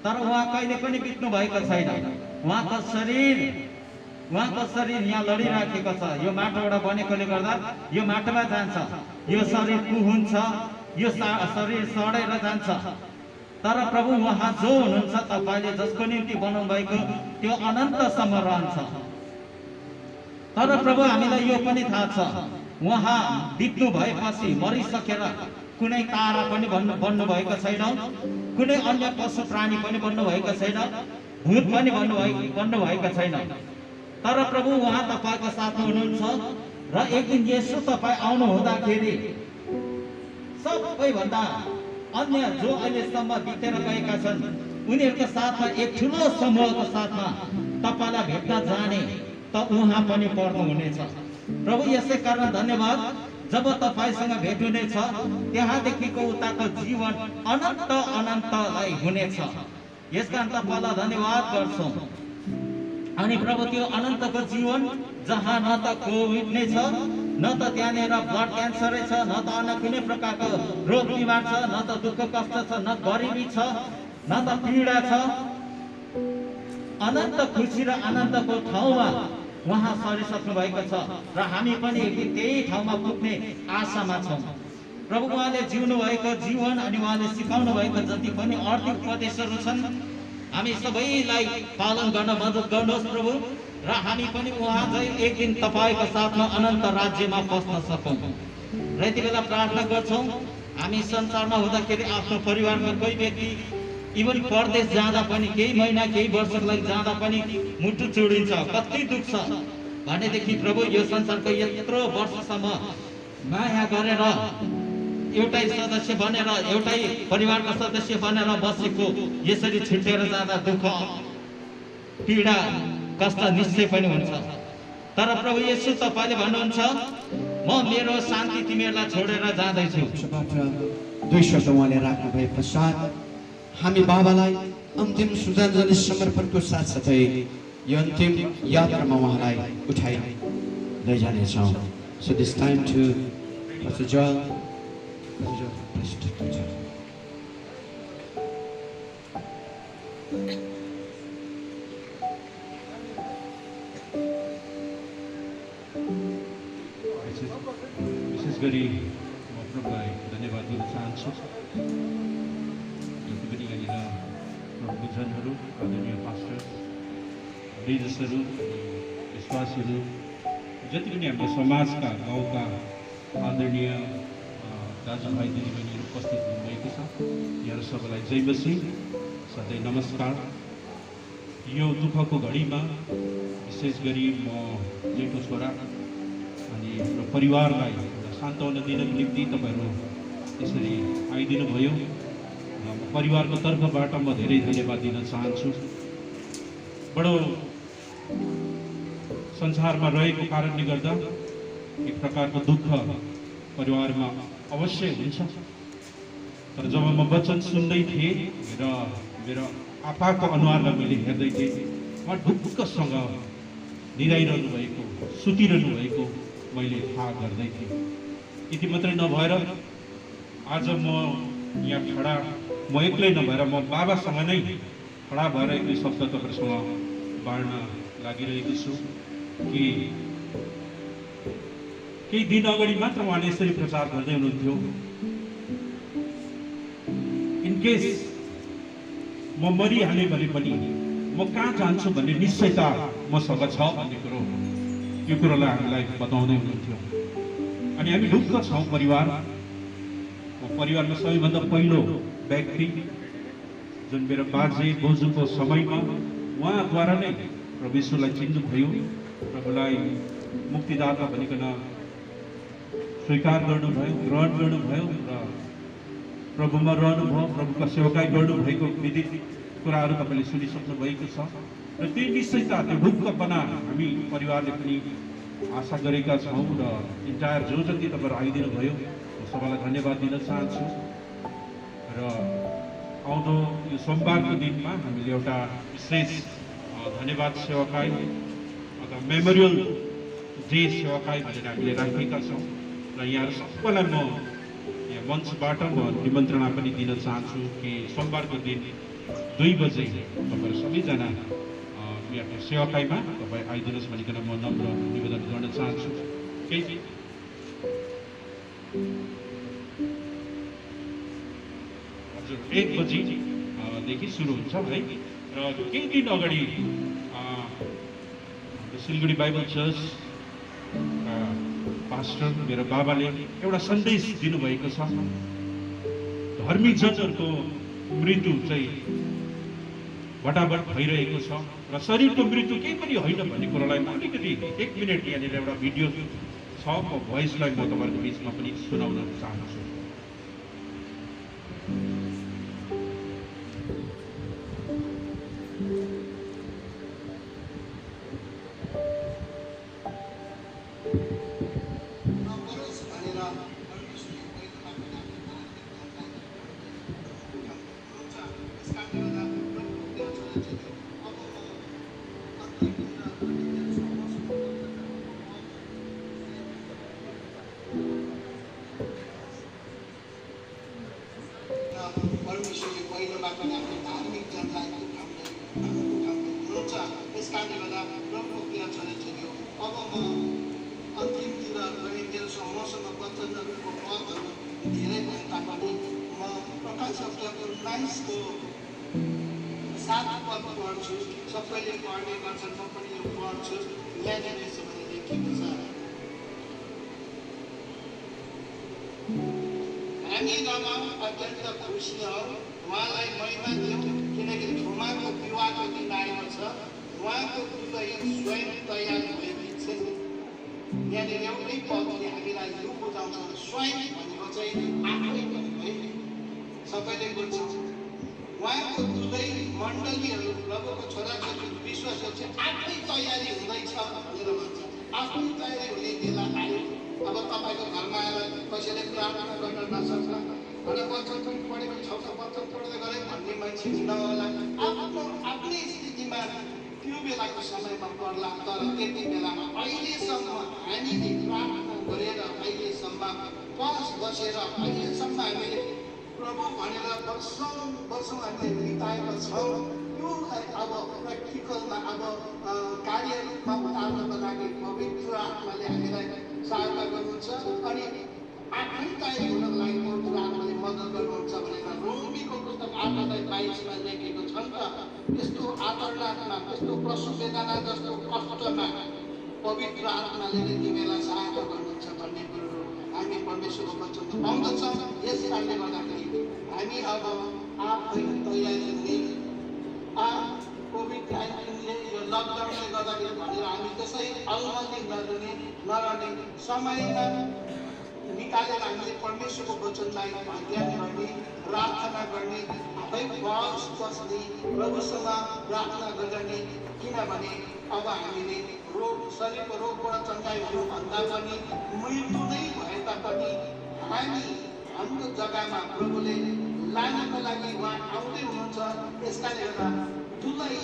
I: तर उहाँ कहिले पनि बित्नु भएको छैन। उहाँको शरीर यहाँ लडिराखेको छ। यो माटोबाट बनेकोले गर्दा यो माटोमा जान्छ, यो शरीर कुहुन्छ, यो शरीर सडेर जान्छ। तर प्रभु, उहाँ जो हुनुहुन्छ, तपाईँले जसको निम्ति बनाउनु भएको त्यो अनन्तसम्म रहन्छ। तर प्रभु, हामीलाई यो पनि थाहा छ, उहाँ बित्नु भएपछि मरिसकेर कुनै तारा पनि बन्नु भएको छैन, कुनै अन्य पशु प्राणी पनि बन्नु भएको छैन, भूत पनि बन्नु भएको छैन। तर प्रभु, उहाँ तपाईँको साथमा हुनुहुन्छ र एक दिन यसो तपाईँ आउनु हुँदाखेरि सबैभन्दा अन्य जो अहिलेसम्म बितेर गएका छन् उनीहरूको साथमा एक ठुलो समूहको साथमा तपाईँलाई भेट्न जाने त उहाँ पनि पर्नुहुनेछ। प्रभु, यसै कारण धन्यवाद। जब तपाईँसँग भेट हुनेछ त्यहाँदेखिको उताको जीवन अनन्तलाई हुनेछ। यसकारण तपाईँलाई धन्यवाद गर्छौँ। अनि प्रभु, त्यो अनन्तको जीवन जहाँ न त कोभिड नै छ, न त त्यहाँनिर ब्लड क्यान्सरै छ, न त अन्य कुनै प्रकारको रोग बिमार छ, न त दुःख कष्ट छ, न गरिबी छ, न त पीडा छ। अनन्त खुसी र आनन्दको ठाउँमा उहाँ सरिसक्नु भएको छ र हामी पनि त्यही ठाउँमा पुग्ने आशामा छौँ। प्रभु उहाँले जिउनु भएको जीवन अनि उहाँले सिकाउनु भएको जति पनि आर्थिक उपदेशहरू छन् हामी सबैलाई पालन गर्न मद्दत गर्नुहोस् प्रभु, र हामी पनि उहाँ चाहिँ एक दिन तपाईँको साथमा अनन्त राज्यमा पस्न सकौँ। र यति बेला प्रार्थना गर्छौँ, हामी संसारमा हुँदाखेरि आफ्नो परिवारमा कोही व्यक्ति इभन परदेश जाँदा पनि केही महिना केही वर्षको लागि जाँदा पनि मुटु चुडिन्छ, कति दुख्छ भनेदेखि प्रभु यो संसारको यत्रो वर्षसम्म माया गरेर एउटै सदस्य बनेर एउटै परिवारको सदस्य बनेर बसेको यसरी छुटेर जाँदा दुःख पीडा कष्ट निश्चय पनि हुन्छ। तर प्रभु येशू तपाईँले भन्नुहुन्छ म मेरो शान्ति तिमीहरूलाई छोडेर जाँदैछु।
G: दुई शब्द उहाँले राख्नु भए पश्चात हामी बाबालाई अन्तिम श्रद्धाञ्जली समर्पणको साथसाथै यो अन्तिम यात्रामा उहाँलाई उठाइ लैजानेछौँ। So this time to Pastor Joel.
J: विशेष गरी म प्रभुलाई धन्यवाद दिन चाहन्छु। जति पनि यहाँनिर प्रभुको जनहरू, आदरणीय पास्टर, लिडर्सहरू, विश्वासीहरू, जति पनि हाम्रो समाजका गाउँका आदरणीय दाजुभाइ दिदीबहिनीहरू उपस्थित हुनुभएको छ, यहाँहरू सबैलाई जय मसीह, सधैँ नमस्कार। यो दुःखको घडीमा विशेष गरी म जेठो छोरा अनि हाम्रो परिवारलाई एउटा सान्त्वना दिनको निम्ति तपाईँहरू यसरी आइदिनु भयो। परिवारको तर्फबाट म धेरै धन्यवाद दिन चाहन्छु। बडो संसारमा रहेको कारणले गर्दा एक प्रकारको दुःख परिवारमा अवश्य हुन्छ। तर जब म वचन सुन्दै थिएँ र मेरो आपाको अनुहारलाई मैले हेर्दै थिएँ, उहाँ ढुक्कसँग निदाइरहनु भएको, सुतिरहनु भएको मैले थाहा गर्दै थिएँ। यति मात्रै नभएर आज म यहाँ खडा, म एक्लै नभएर म बाबासँग नै खडा भएर एक्लै शब्द तपाईँहरूसँग बाँड्न लागिरहेको छु कि केही दिन अगाडि मात्र उहाँले यसरी प्रचार गर्दै हुनुहुन्थ्यो, इनकेस म मरिहालेँ भने पनि म कहाँ जान्छु भन्ने निश्चयता मसँग छ भन्ने कुरो, यो कुरोलाई हामीलाई बताउँदै हुनुहुन्थ्यो। अनि हामी ढुक्क छौँ परिवार। म परिवारमा सबैभन्दा पहिलो व्यक्ति जुन मेरो बाजे बोजूको समयमा उहाँद्वारा नै प्रभु यीशुलाई चिन्नुभयो, प्रभुलाई मुक्तिदाता भनिकन स्वीकार गर्नुभयो, ग्रहण गर्नुभयो र प्रभुमा रहनुभयो, प्रभुका सेवकाई गर्नुभएको विदित कुराहरू तपाईँले सुनिसक्नु भएको छ। र त्यही निश्चयता, त्यो ढुक्कपना हामी परिवारले पनि आशा गरेका छौँ र इन्टायर जो जति तपाईँहरू आइदिनु भयो सबैलाई धन्यवाद दिन चाहन्छु। र आउँदो यो सोमबारको दिनमा हामीले एउटा विशेष धन्यवाद सेवाकाई अथवा मेमोरियल डे सेवाकाई भनेर हामीले राखेका छौँ र यहाँहरू सबैलाई म यहाँ मञ्चबाट म निमन्त्रणा पनि दिन चाहन्छु कि सोमबारको दिन 2 बजे तपाईँहरू सबैजना यहाँ सेवाकाईमा तपाईँ आइदिनुहोस् भनिकन म नम्र निवेदन गर्न चाहन्छु। केही हजुर 1 बजीदेखि सुरु हुन्छ है। र केही दिन अगाडि सिलगढी बाइबल चर्च पास्टर मेरो बाबाले एउटा सन्देश दिनुभएको छ। धर्मी जनहरूको मृत्यु चाहिँ बटाबट भइरहेको छ र शरीरको मृत्यु केही पनि होइन भन्ने कुरालाई म अलिकति 1 मिनट यहाँनिर एउटा भिडियो छ, म भोइसलाई म तपाईँहरूको बिचमा पनि सुनाउन चाहन्छु।
K: परमेश्वरले पहिलोबाट आफ्नो धार्मिक जनलाई हुनुहुन्छ। त्यस कारणले गर्दा प्रभुको प्रिय छोरीछोरीहरू, अब म अन्तिमतिर गरिन्जेलसम्म मसँग वचनहरूको पदहरू धेरै भए तापनि म प्रकाश शब्दको 19 को 7 पद पढ्छु। सबैले पढ्ने गर्छन्, म पनि यो पढ्छु। यहाँनिर यसो भने लेखिएको छ, हामी रमाउँ, अत्यन्त खुसी हौ, उहाँलाई महिमा दिउँ, किनकि थोमाको विवाहको दिन आएको छ, उहाँको हृदय स्वयं तयार भएकी छिन्। यहाँनिर एउटै पदले हामीलाई यो बुझाउँछ, स्वयं भनेको चाहिँ आफै पनि है। सबैले बुझ्छ, उहाँको हृदय मण्डलीहरू प्रभुको छोराछोरी विश्वासहरू चाहिँ आफै तयारी हुँदैछ भनेर भन्छ। आफै तयारी हुने बेला आयो। अब तपाईँको घरमा आएर कसैले प्रार्थना गर्न नसक्छ, अनि वचन पढेको छ वचन पढ्दै गरे भन्ने मान्छे नहोला। आफ्नो आफ्नै स्थितिमा त्यो बेलाको समयमा पर्ला। तर त्यति बेलामा अहिलेसम्म हामीले प्रार्थना गरेर, अहिलेसम्म बसेर, अहिलेसम्म हामीले प्रभु भनेर वर्षौँ हामीले बिताएका छौँ। यो अब प्र्याक्टिकलमा अब कार्यरूपमा उतार्नको लागि पवित्र आत्माले हामीलाई सहायता गर्नुहुन्छ अनि आफै तयारी हुनको लागि पवित्र आत्माले मद्दत गर्नुहुन्छ भनेर रोमीको पुस्तक 8:22 लेखेको छ नि त। यस्तो आतरणात्मा, यस्तो प्रसव वेदना जस्तो कष्टमा पवित्र आत्माले नै तिमीलाई सहायता गर्नुहुन्छ भन्ने कुरो हामी परमेश्वरको वचन पाउँदछौँ। यस कारणले गर्दाखेरि हामी अब आफै तयारी हुने, कोभिड-19ले यो लकडाउनले गर्दाखेरि भनेर हामी त्यसै अलमल्ली नरहने समयमा निकालेर हामीले परमेश्वरको वचनलाई अध्ययन गर्ने, प्रार्थना गर्ने, आफै बस्ने, प्रभुसँग प्रार्थना गर्ने। किनभने अब हामीले शरीरको रोगबाट चङ्गाइ हुनुभन्दा पनि मृत्यु नै भए तापनि हाम्रो जग्गामा प्रभुले लानको लागि उहाँ आउँदै हुनुहुन्छ। यसकारणले गर्दा दुलै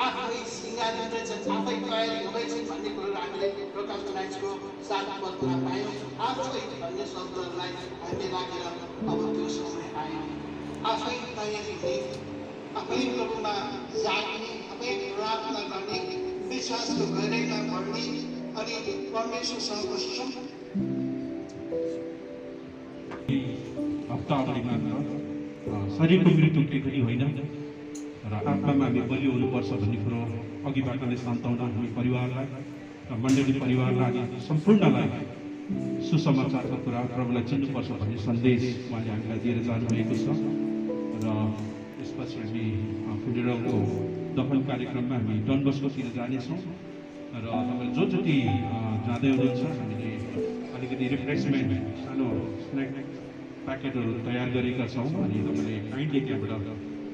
K: आफै सिँगारिँदैछ, आफै तयारी हुँदैछ भन्ने कुरोहरू हामीले प्रकाश 19को 7 पदमा पायौँ। आफै भन्ने शब्दहरूलाई हामीले राखेर अब त्यो समय आयो। आफै तयारी हुने, आफै प्रभुमा जाग्ने, आफै प्रार्थना गर्ने, विश्वासको गहिराइमा बढ्ने अनि परमेश्वरसँगको
J: हप्तावधि मात्र शरीरको मृत्यु केही पनि होइन र आत्मामा हामी बलियो हुनुपर्छ भन्ने कुरो अघिबाट नै सन्ताउन हामी परिवारलाई र मण्डली परिवारलाई अनि सम्पूर्णलाई सुसमाचारको कुरा प्रभुलाई चिन्नुपर्छ भन्ने सन्देश उहाँले हामीलाई दिएर जानुभएको छ। र यसपछि हामी फुनेरलको दफन कार्यक्रममा हामी डनबस्कोतिर जानेछौँ र तपाईँ जति जाँदै हुनुहुन्छ हामीले अलिकति रिफ्रेसमेन्ट सानो स्न्याक प्याकेटहरू तयार गरेका छौँ अनि तपाईँले काइन्डली त्यहाँबाट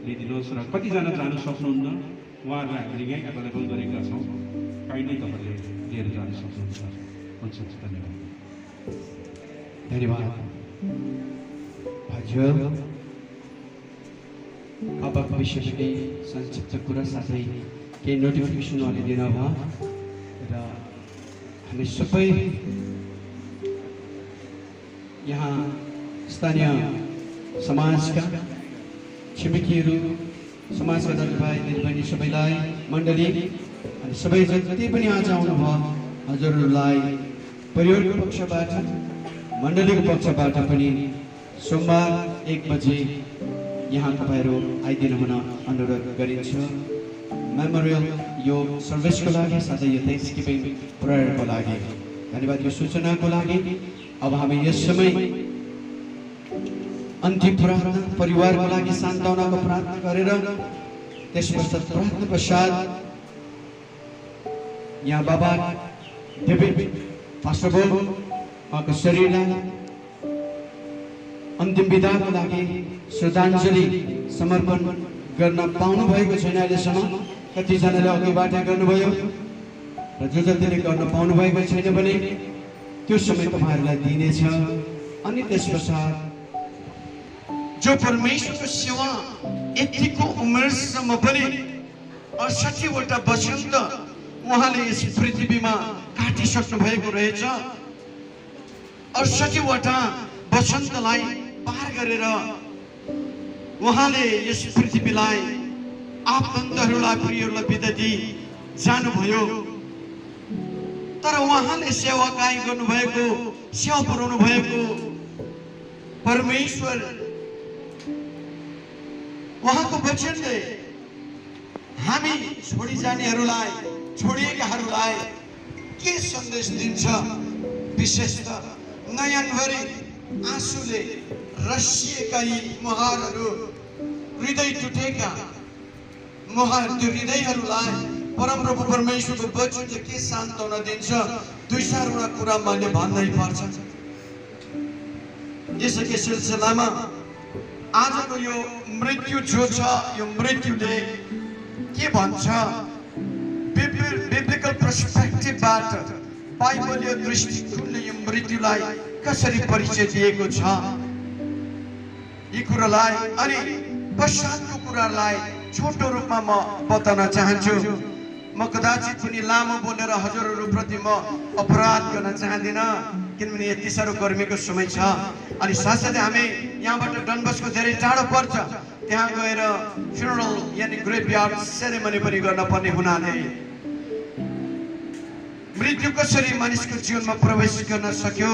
J: लिइदिनुहोस्। र कतिजना जानु सक्नुहुन्न उहाँहरूलाई हामीले यहीँ एभाइलेबल गरेका छौँ, काइन्डली तपाईँले लिएर जानु सक्नुहुन्छ। हुन्छ, धन्यवाद।
G: धन्यवाद हजुर। अबको विषयमा केही संक्षिप्त कुरा साथै केही नोटिफिकेसन उहाँले दिनुभयो र हामी सबै यहाँ स्थानीय समाजका छिमेकीहरू, समाजका दाजुभाइ दिदीबहिनी सबैलाई, मण्डली अनि सबै जति पनि आज आउनुभयो हजुरहरूलाई परिवारको पक्षबाट, मण्डलीको पक्षबाट पनि सोमबार 1 बजे यहाँ तपाईँहरू आइदिनु हुन अनुरोध गरिन्छ। मेमोरियल यो सर्भिसको लागि साथै यो थ्याङ्क्सगिभिङ प्रेयरको लागि धन्यवाद। यो सूचनाको लागि अब हामी यस समय अन्तिम प्रार्थना परिवारको लागि सान्त्वनाको प्रार्थना गरेर त्यसपश्चात प्रार्थना पश्चात यहाँ बाबा डेभिड पास्टर उहाँको शरीरलाई अन्तिम विदाको लागि श्रद्धाञ्जली समर्पण गर्न पाउनु भएको छैन अहिलेसम्म। कतिजनाले अघिबाट गर्नुभयो र जो जतिले गर्न पाउनु भएको छैन भने त्यो समय तपाईँहरूलाई दिनेछ। अनि त्यसपश्चात जो परमेश्वरको सेवा यतिको उमेरसम्म पनि 68वटा वसन्त उहाँले यस पृथ्वीमा काटिसक्नु भएको रहेछ। 68वटा वसन्तलाई पार गरेर उहाँले यस पृथ्वीलाई आफन्तहरूलाई प्रियहरूलाई बिदा दिई जानुभयो। तर उहाँले सेवा कायम गर्नुभएको, सेवा पुर्याउनु भएको परमेश्वर उहाँको वचनले हामी छोडी जानेहरूलाई, छोडिएकाहरूलाई के सन्देश दिन्छ? विशेष त नयनभरि आँसुले रसिएका यी मुहारहरू, हृदय टुटेका मुहार, त्यो हृदयहरूलाई परमप्रभु परमेश्वरको वचनले के सान्त्वना दिन्छ? 2-4 कुरा मैले भन्नै पर्छ। यसैको सिलसिलामा आजको यो मृत्यु जो छ, यो मृत्युले के भन्छ? बिब्लिकल पर्सपेक्टिभबाट, बाइबलीय दृष्टिकोणले यो मृत्युलाई कसरी परिचय दिएको छ, यी कुरालाई अनि पश्चातको कुरालाई छोटो रूपमा म बताउन चाहन्छु। म कदाचित पनि लामो बोलेर हजुरहरूप्रति म अपराध गर्न चाहदिनँ, किनभने यति साह्रो गर्मीको समय छ। अनि साथसाथै हामी यहाँबाट डनबस्को धेरै टाढो पर्छ, त्यहाँ गएर फ्युनरल यानि ग्रेभयार्ड सेरेमनी पनि गर्न पर्ने हुनाले मृत्यु कसरी मानिसको जीवनमा प्रवेश गर्न सक्यो,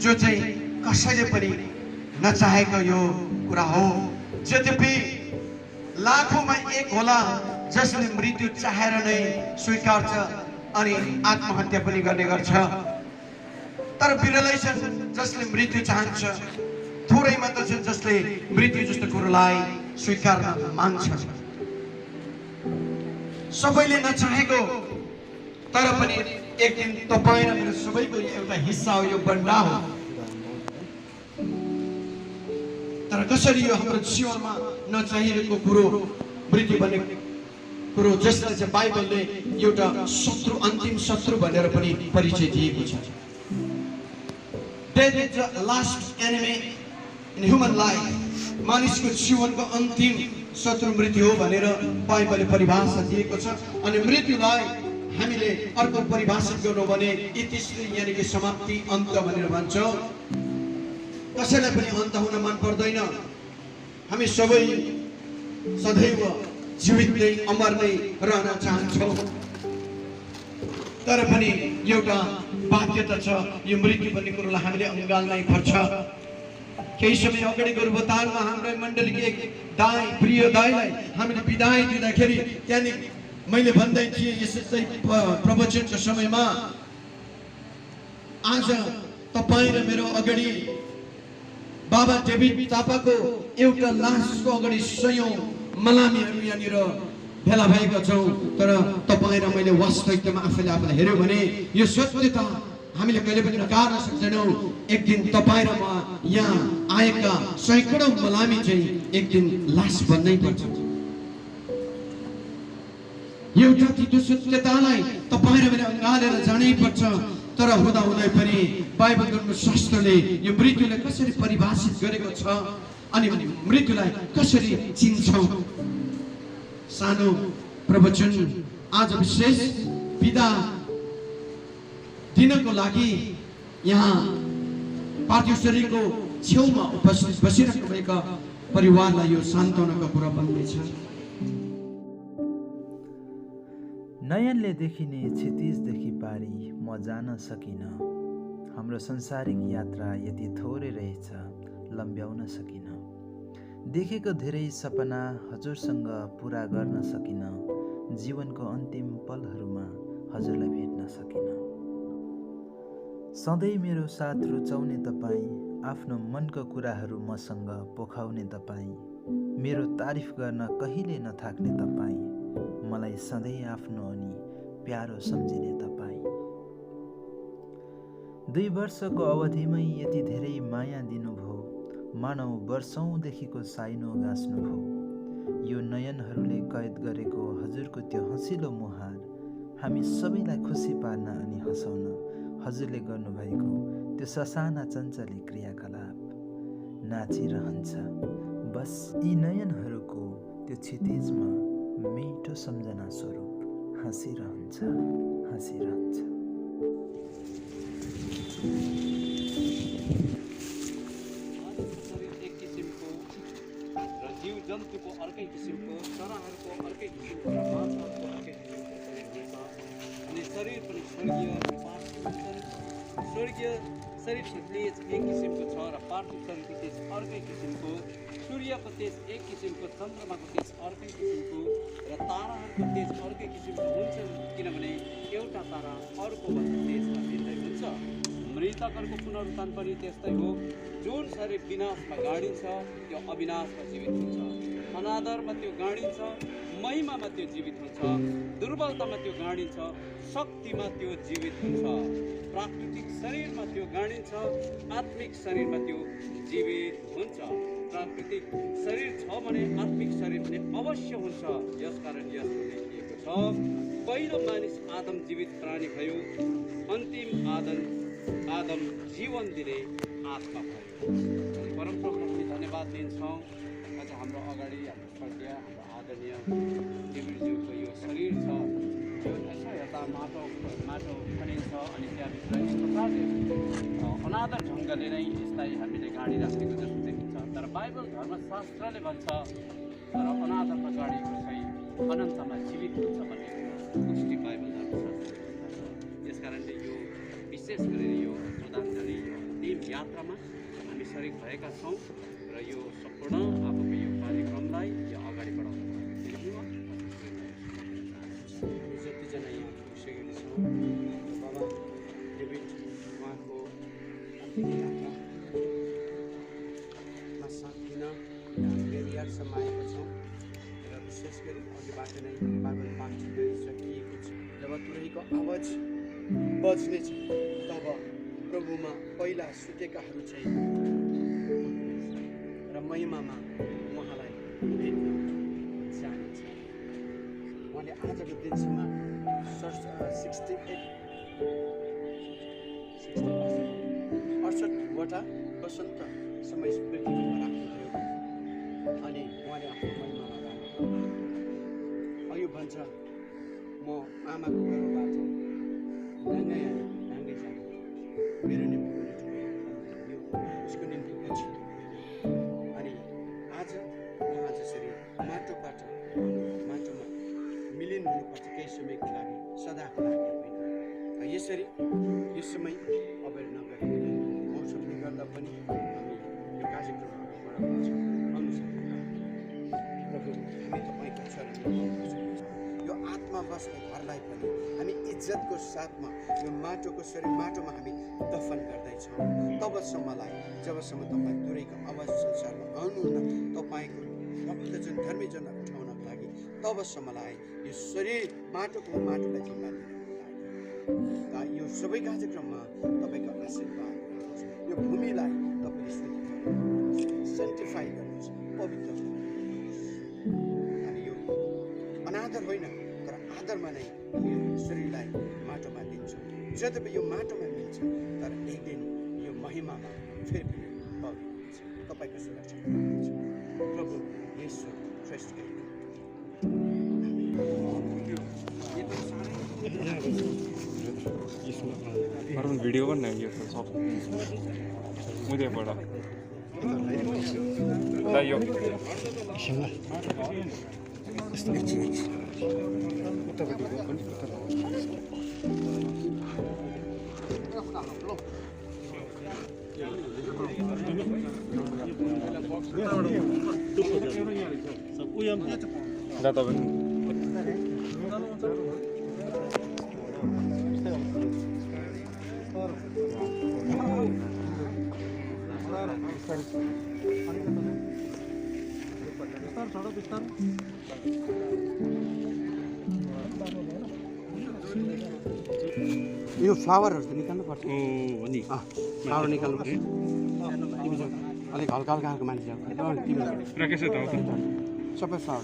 G: जो चाहिँ कसैले पनि नचाहेको यो कुरा हो। यद्यपि लाखौँमा एक होला जसले मृत्यु चाहेर नै स्वीकार्छ अनि आत्महत्या पनि गर्ने गर्छ, तर बिरलै छन् जसले मृत्यु चाहन्छ। थोरै मात्र छन् जसले मृत्यु जस्तो कुरोलाई स्वीकार्न माग्छ। सबैले नचाहेको, तर पनि एक दिन तपाईँ र मेरो सबैको एउटा हिस्सा हो, यो बन्डा हो। तर कसरी यो हाम्रो जीवनमा नचाहिएको कुरो मृत्यु भन्ने कुरो, जसलाई चाहिँ बाइबलले एउटा शत्रु, अन्तिम शत्रु भनेर पनि परिचय दिएको छ। Death is the last enemy in human life. मानिसको जीवनको अन्तिम शत्रु मृत्यु हो भनेर बाइबलले परिभाषा दिएको छ। अनि मृत्युलाई हामीले अर्को परिभाषित गर्नु भने इतिश्री यानि कि समाप्ति, अन्त भनेर भन्छौँ। कसैलाई पनि अन्त हुन मन पर्दैन। हामी सबै सदैव जीवित नै, अमर नै रहन चाहन्छौँ। तर पनि एउटा बाध्यता छ, यो मृत्यु भन्ने कुरोलाई हामीले अँगाल्नै पर्छ। केही समय अगाडि गर्भतालमा हाम्रो मण्डलीको एक दाइ, प्रिय दाइलाई हामीले बिदाई दिँदाखेरि त्यहाँनिर मैले भन्दै थिएँ यसै प्रवचनको समयमा, आज तपाईँ र मेरो अगाडि बाबा डेभिड थापाको एउटा लासको अगाडि सयौं मलामीहरू यहाँनिर भेला भएका छौँ। तर तपाईँ र मैले वास्तविकतामा आफैले आफूलाई हेऱ्यो भने यो सत्यता हामीले कहिले पनि नकार्न सक्दैनौँ। एक दिन तपाईँ र म यहाँ आएका सैकडौँ मलामी चाहिँ एक दिन लास बन्नै पर्छ। एउटा त्यो सत्यतालाई तपाईँ र मैले अँगालेर जानै पर्छ। तर हुँदा हुँदै पनि बाइबलको शास्त्रले यो मृत्युलाई कसरी परिभाषित गरेको छ अनि मृत्युलाई कसरी चिन्छौँ। सानो प्रवचन आज विशेष बिदा दिनको लागि यहाँ पार्थिव शरीरको छेउमा उपस्थित बसिरहनु भएका परिवारलाई यो सान्त्वनाको कुरा बन्दैछ।
E: नयनले देखिने क्षितिजदेखि पारी म जान सकिनँ। हाम्रो संसारिक यात्रा यति थोरै रहेछ, लम्ब्याउन सकिनँ। देखेको धेरै सपना हजुरसँग पुरा गर्न सकिनँ। जीवनको अन्तिम पलहरूमा हजुरलाई भेट्न सकिनँ। सधैँ मेरो साथ रुचाउने तपाईँ, आफ्नो मनका कुराहरू मसँग पोखाउने तपाईँ, मेरो तारिफ गर्न कहिले नथाक्ने तपाईँ, मलाई सधैँ आफ्नो अनि प्यारो सम्झिने तपाईँ। 2 वर्षको अवधिमै यति धेरै माया दिनुभयो, मानव वर्षौँदेखिको साइनो गाँच्नुभयो। यो नयनहरूले कैद गरेको हजुरको त्यो हँसिलो मुहार हामी सबैलाई खुसी पार्न अनि हँसाउन हजुरले गर्नुभएको त्यो ससाना चञ्चली क्रियाकलाप नाचिरहन्छ। बस यी नयनहरूको त्यो क्षितिजमा मिठो सम्झना स्वरूप हाँसिरहन्छ, हाँसिरहन्छ।
F: एक किसिमको र जीव जन्तुको अर्कै किसिमको, चराहरूको अर्कै किसिमको र माछाहरूको अर्कै किसिमको शरीर हुन्छ। अनि शरीर पनि स्वर्गीय, स्वर्गीय
B: शरीरको तेज एक किसिमको छ र पार्थिव शरीरको तेज अर्कै किसिमको, सूर्यको तेज एक किसिमको, चन्द्रमाको तेज अर्कै किसिमको र ताराहरूको तेज अर्कै किसिमको हुन्छ, किनभने एउटा तारा अर्कोभन्दा तेजमा भिन्दै हुन्छ। मृतकहरूको पुनरुत्थान पनि त्यस्तै हो। जुन शरीर विनाशमा गाडिन्छ त्यो अविनाशमा जीवित हुन्छ, अनादरमा त्यो गाडिन्छ, महिमामा त्यो जीवित हुन्छ, दुर्बलतामा त्यो गाडिन्छ, शक्तिमा त्यो जीवित हुन्छ। प्राकृतिक शरीरमा त्यो गाडिन्छ, आत्मिक शरीरमा त्यो जीवित हुन्छ। प्राकृतिक शरीर छ भने आत्मिक शरीर पनि अवश्य हुन्छ। यसकारण यस्तो लेखिएको छ, पहिलो मानिस आदम जीवित प्राणी भयो, अन्तिम आदम जीवन दिने आत्मा भयो। परमप्रभुलाई पनि धन्यवाद दिन्छौँ। अझ हाम्रो अगाडि हाम्रो स्वर्गीय हाम्रो आदरणीय देवीज्यूको यो शरीर छ, यो यसो हेर्दा माटो खनिन्छ अनि त्यहाँभित्र यस प्रकारले अनादर ढङ्गले नै यसलाई हामीले गाडिराखेको जस्तो देखिन्छ। तर बाइबल धर्मशास्त्रले भन्छ तर अनादरमा गाडिएको चाहिँ अनन्तमा जीवित हुन्छ भन्ने पुष्टि बाइबल धर्मशास्त्रले भन्छ। यसकारणले यो विशेष गरेर यो श्रद्धाञ्जली अन्तिम यात्रामा हामी सरिक भएका छौँ र यो सम्पूर्ण आफूको यो कार्यक्रमलाई यो अगाडि बढाउनु जतिजना यहाँ पुगिसकेका छौँ। बाबा डेभिड उहाँको अन्तिम यात्रामा साथ दिन हामीले रियादसम्म आएका छौँ र विशेष गरी अघिबाट नै बाइबल पाठ गरिसकिएको छ। जब तुरैको आवाज बज्नेछ तब प्रभुमा पहिला सुतेकाहरू चाहिँ र महिमामा उहाँलाई भेट्न जानेछ। उहाँले आजको दिनसम्म 68वटा वसन्त समय पृथ्वीमा राख्नुभयो अनि उहाँले आफ्नो महिमामा राख्नुभयो। अयो भन्छ म आमाको गर्भबाट नाङ्गै जाने मेरो निम्ति यो उसको निम्ति पछि अनि आज उहाँ जसरी माटोमा मिलिन हुनुपर्छ केही समयको लागि, सदाको लागि होइन। यसरी यो समय अबेर नगरेर मौसमले गर्दा पनि हामी यो कार्यक्रममा बढाउँछ अनुसार प्रभु हामी तपाईँको चरणमा यो आत्मा बस्ने घरलाई पनि हामी इज्जतको साथमा यो माटोको शरीर माटोमा हामी दफन गर्दैछौँ। तबसम्मलाई जबसम्म तपाईँ दुरैको आवाज संसारमा आउनुहुन्न तपाईँको भक्तजन धर्मीजनलाई उठाउनको लागि, तबसम्मलाई यो शरीर माटोलाई जिम्मा दिनको लागि यो सबै कार्यक्रममा तपाईँको आशीर्वाद गर्नुहोस्। यो भूमिलाई तपाईँले शुद्धि गर्नुहोस्, सेन्टिफाई गर्नुहोस्, पवित्र गर्नुहोस्। हामी यो अनादर होइन तर आदरमा नै यो शरीरलाई माटोमा दिन्छौँ। जति यो माटोमा मिल्छ तर एक दिन यो महिमामा फेरि पनि पवित्र हुन्छ। तपाईँको सुरक्षा गर्नुहुन्छ प्रभु येशू ख्रीष्टको
A: अरूण भिडियो गर्न यो सब मुदेबाट यो
G: यो फ्लावरहरू त निकाल्नु पर्छ नि, फ्लावर निकाल्नु पर्छ। अलिक हल्का हल्का खालको मान्छे सबै फ्लावर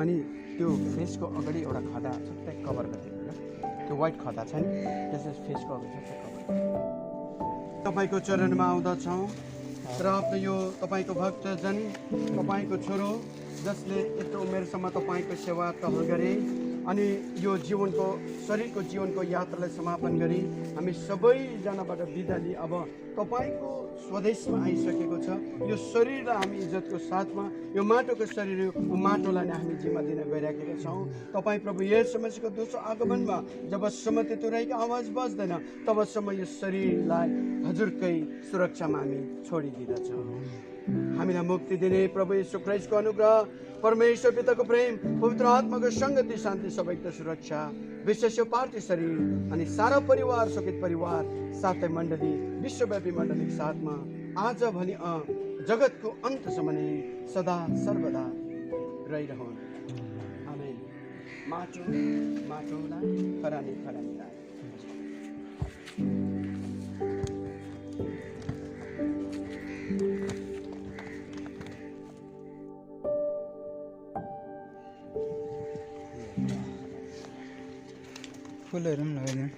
G: अनि त्यो फेसको अगाडि एउटा खदा सबै कभर गरिदिनु, त्यो वाइट खदा छ नि त्यसले फेसको अगाडि सबै कभर। तपाईँको चरणमा आउँदछौँ र यो तपाईँको भक्तजन, तपाईँको छोरो जसले यत्रो उमेरसम्म तपाईँको सेवा टहल गरे, अनि यो जीवनको शरीरको जीवनको यात्रालाई समापन गरी हामी सबैजनाबाट बिदा लिई अब तपाईँको स्वदेशमा आइसकेको छ। यो शरीरलाई हामी इज्जतको साथमा यो माटोको शरीर यो माटोलाई नै हामी जिम्मा दिन गइराखेका छौँ। तपाईँ प्रभु येशू मसीहको दोस्रो आगमनमा जबसम्म त्यो तुरैको आवाज बज्दैन तबसम्म यो शरीरलाई हजुरकै सुरक्षामा हामी छोडिदिँदछौँ। हामीलाई मुक्ति दिने प्रभु येशू ख्रीष्टको अनुग्रह, परमेश्वर पिताको प्रेम, पवित्र आत्माको सङ्गति, शान्ति, सबैको सुरक्षा, विशेष यो पार्टी शरीर अनि सारा परिवार, सकित परिवार, साथै मण्डली, विश्वव्यापी मण्डलीको साथमा आज भनी जगतको अन्तसम्म नै सदा सर्वदा रहिरहन्। आमेन। माटो माटोलाई, खरानी खरानीलाई।
L: फुलहरू पनि लगाइदिउँ।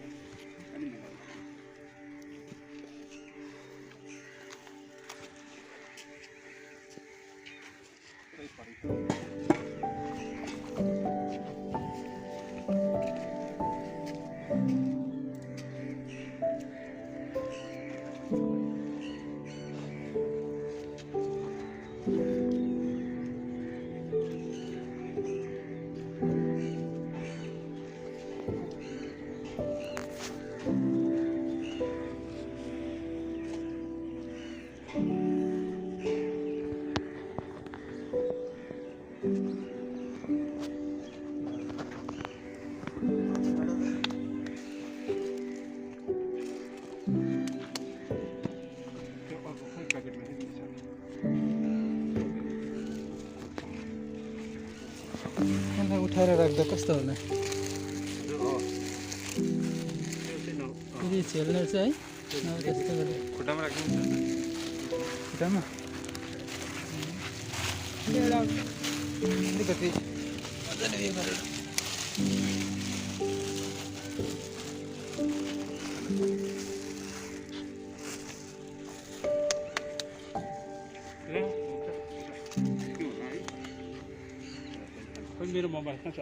L: यसलाई उठाएर राख्दा कस्तो होला? फेरि झेल्ने चाहिँ है त्यस्तो गरेर
A: खुट्टामा राख्नुहुन्छ?
L: खुट्टामा अलिकति मजाले उयो गरेर
J: मेरो मोबाइल कहाँ छ?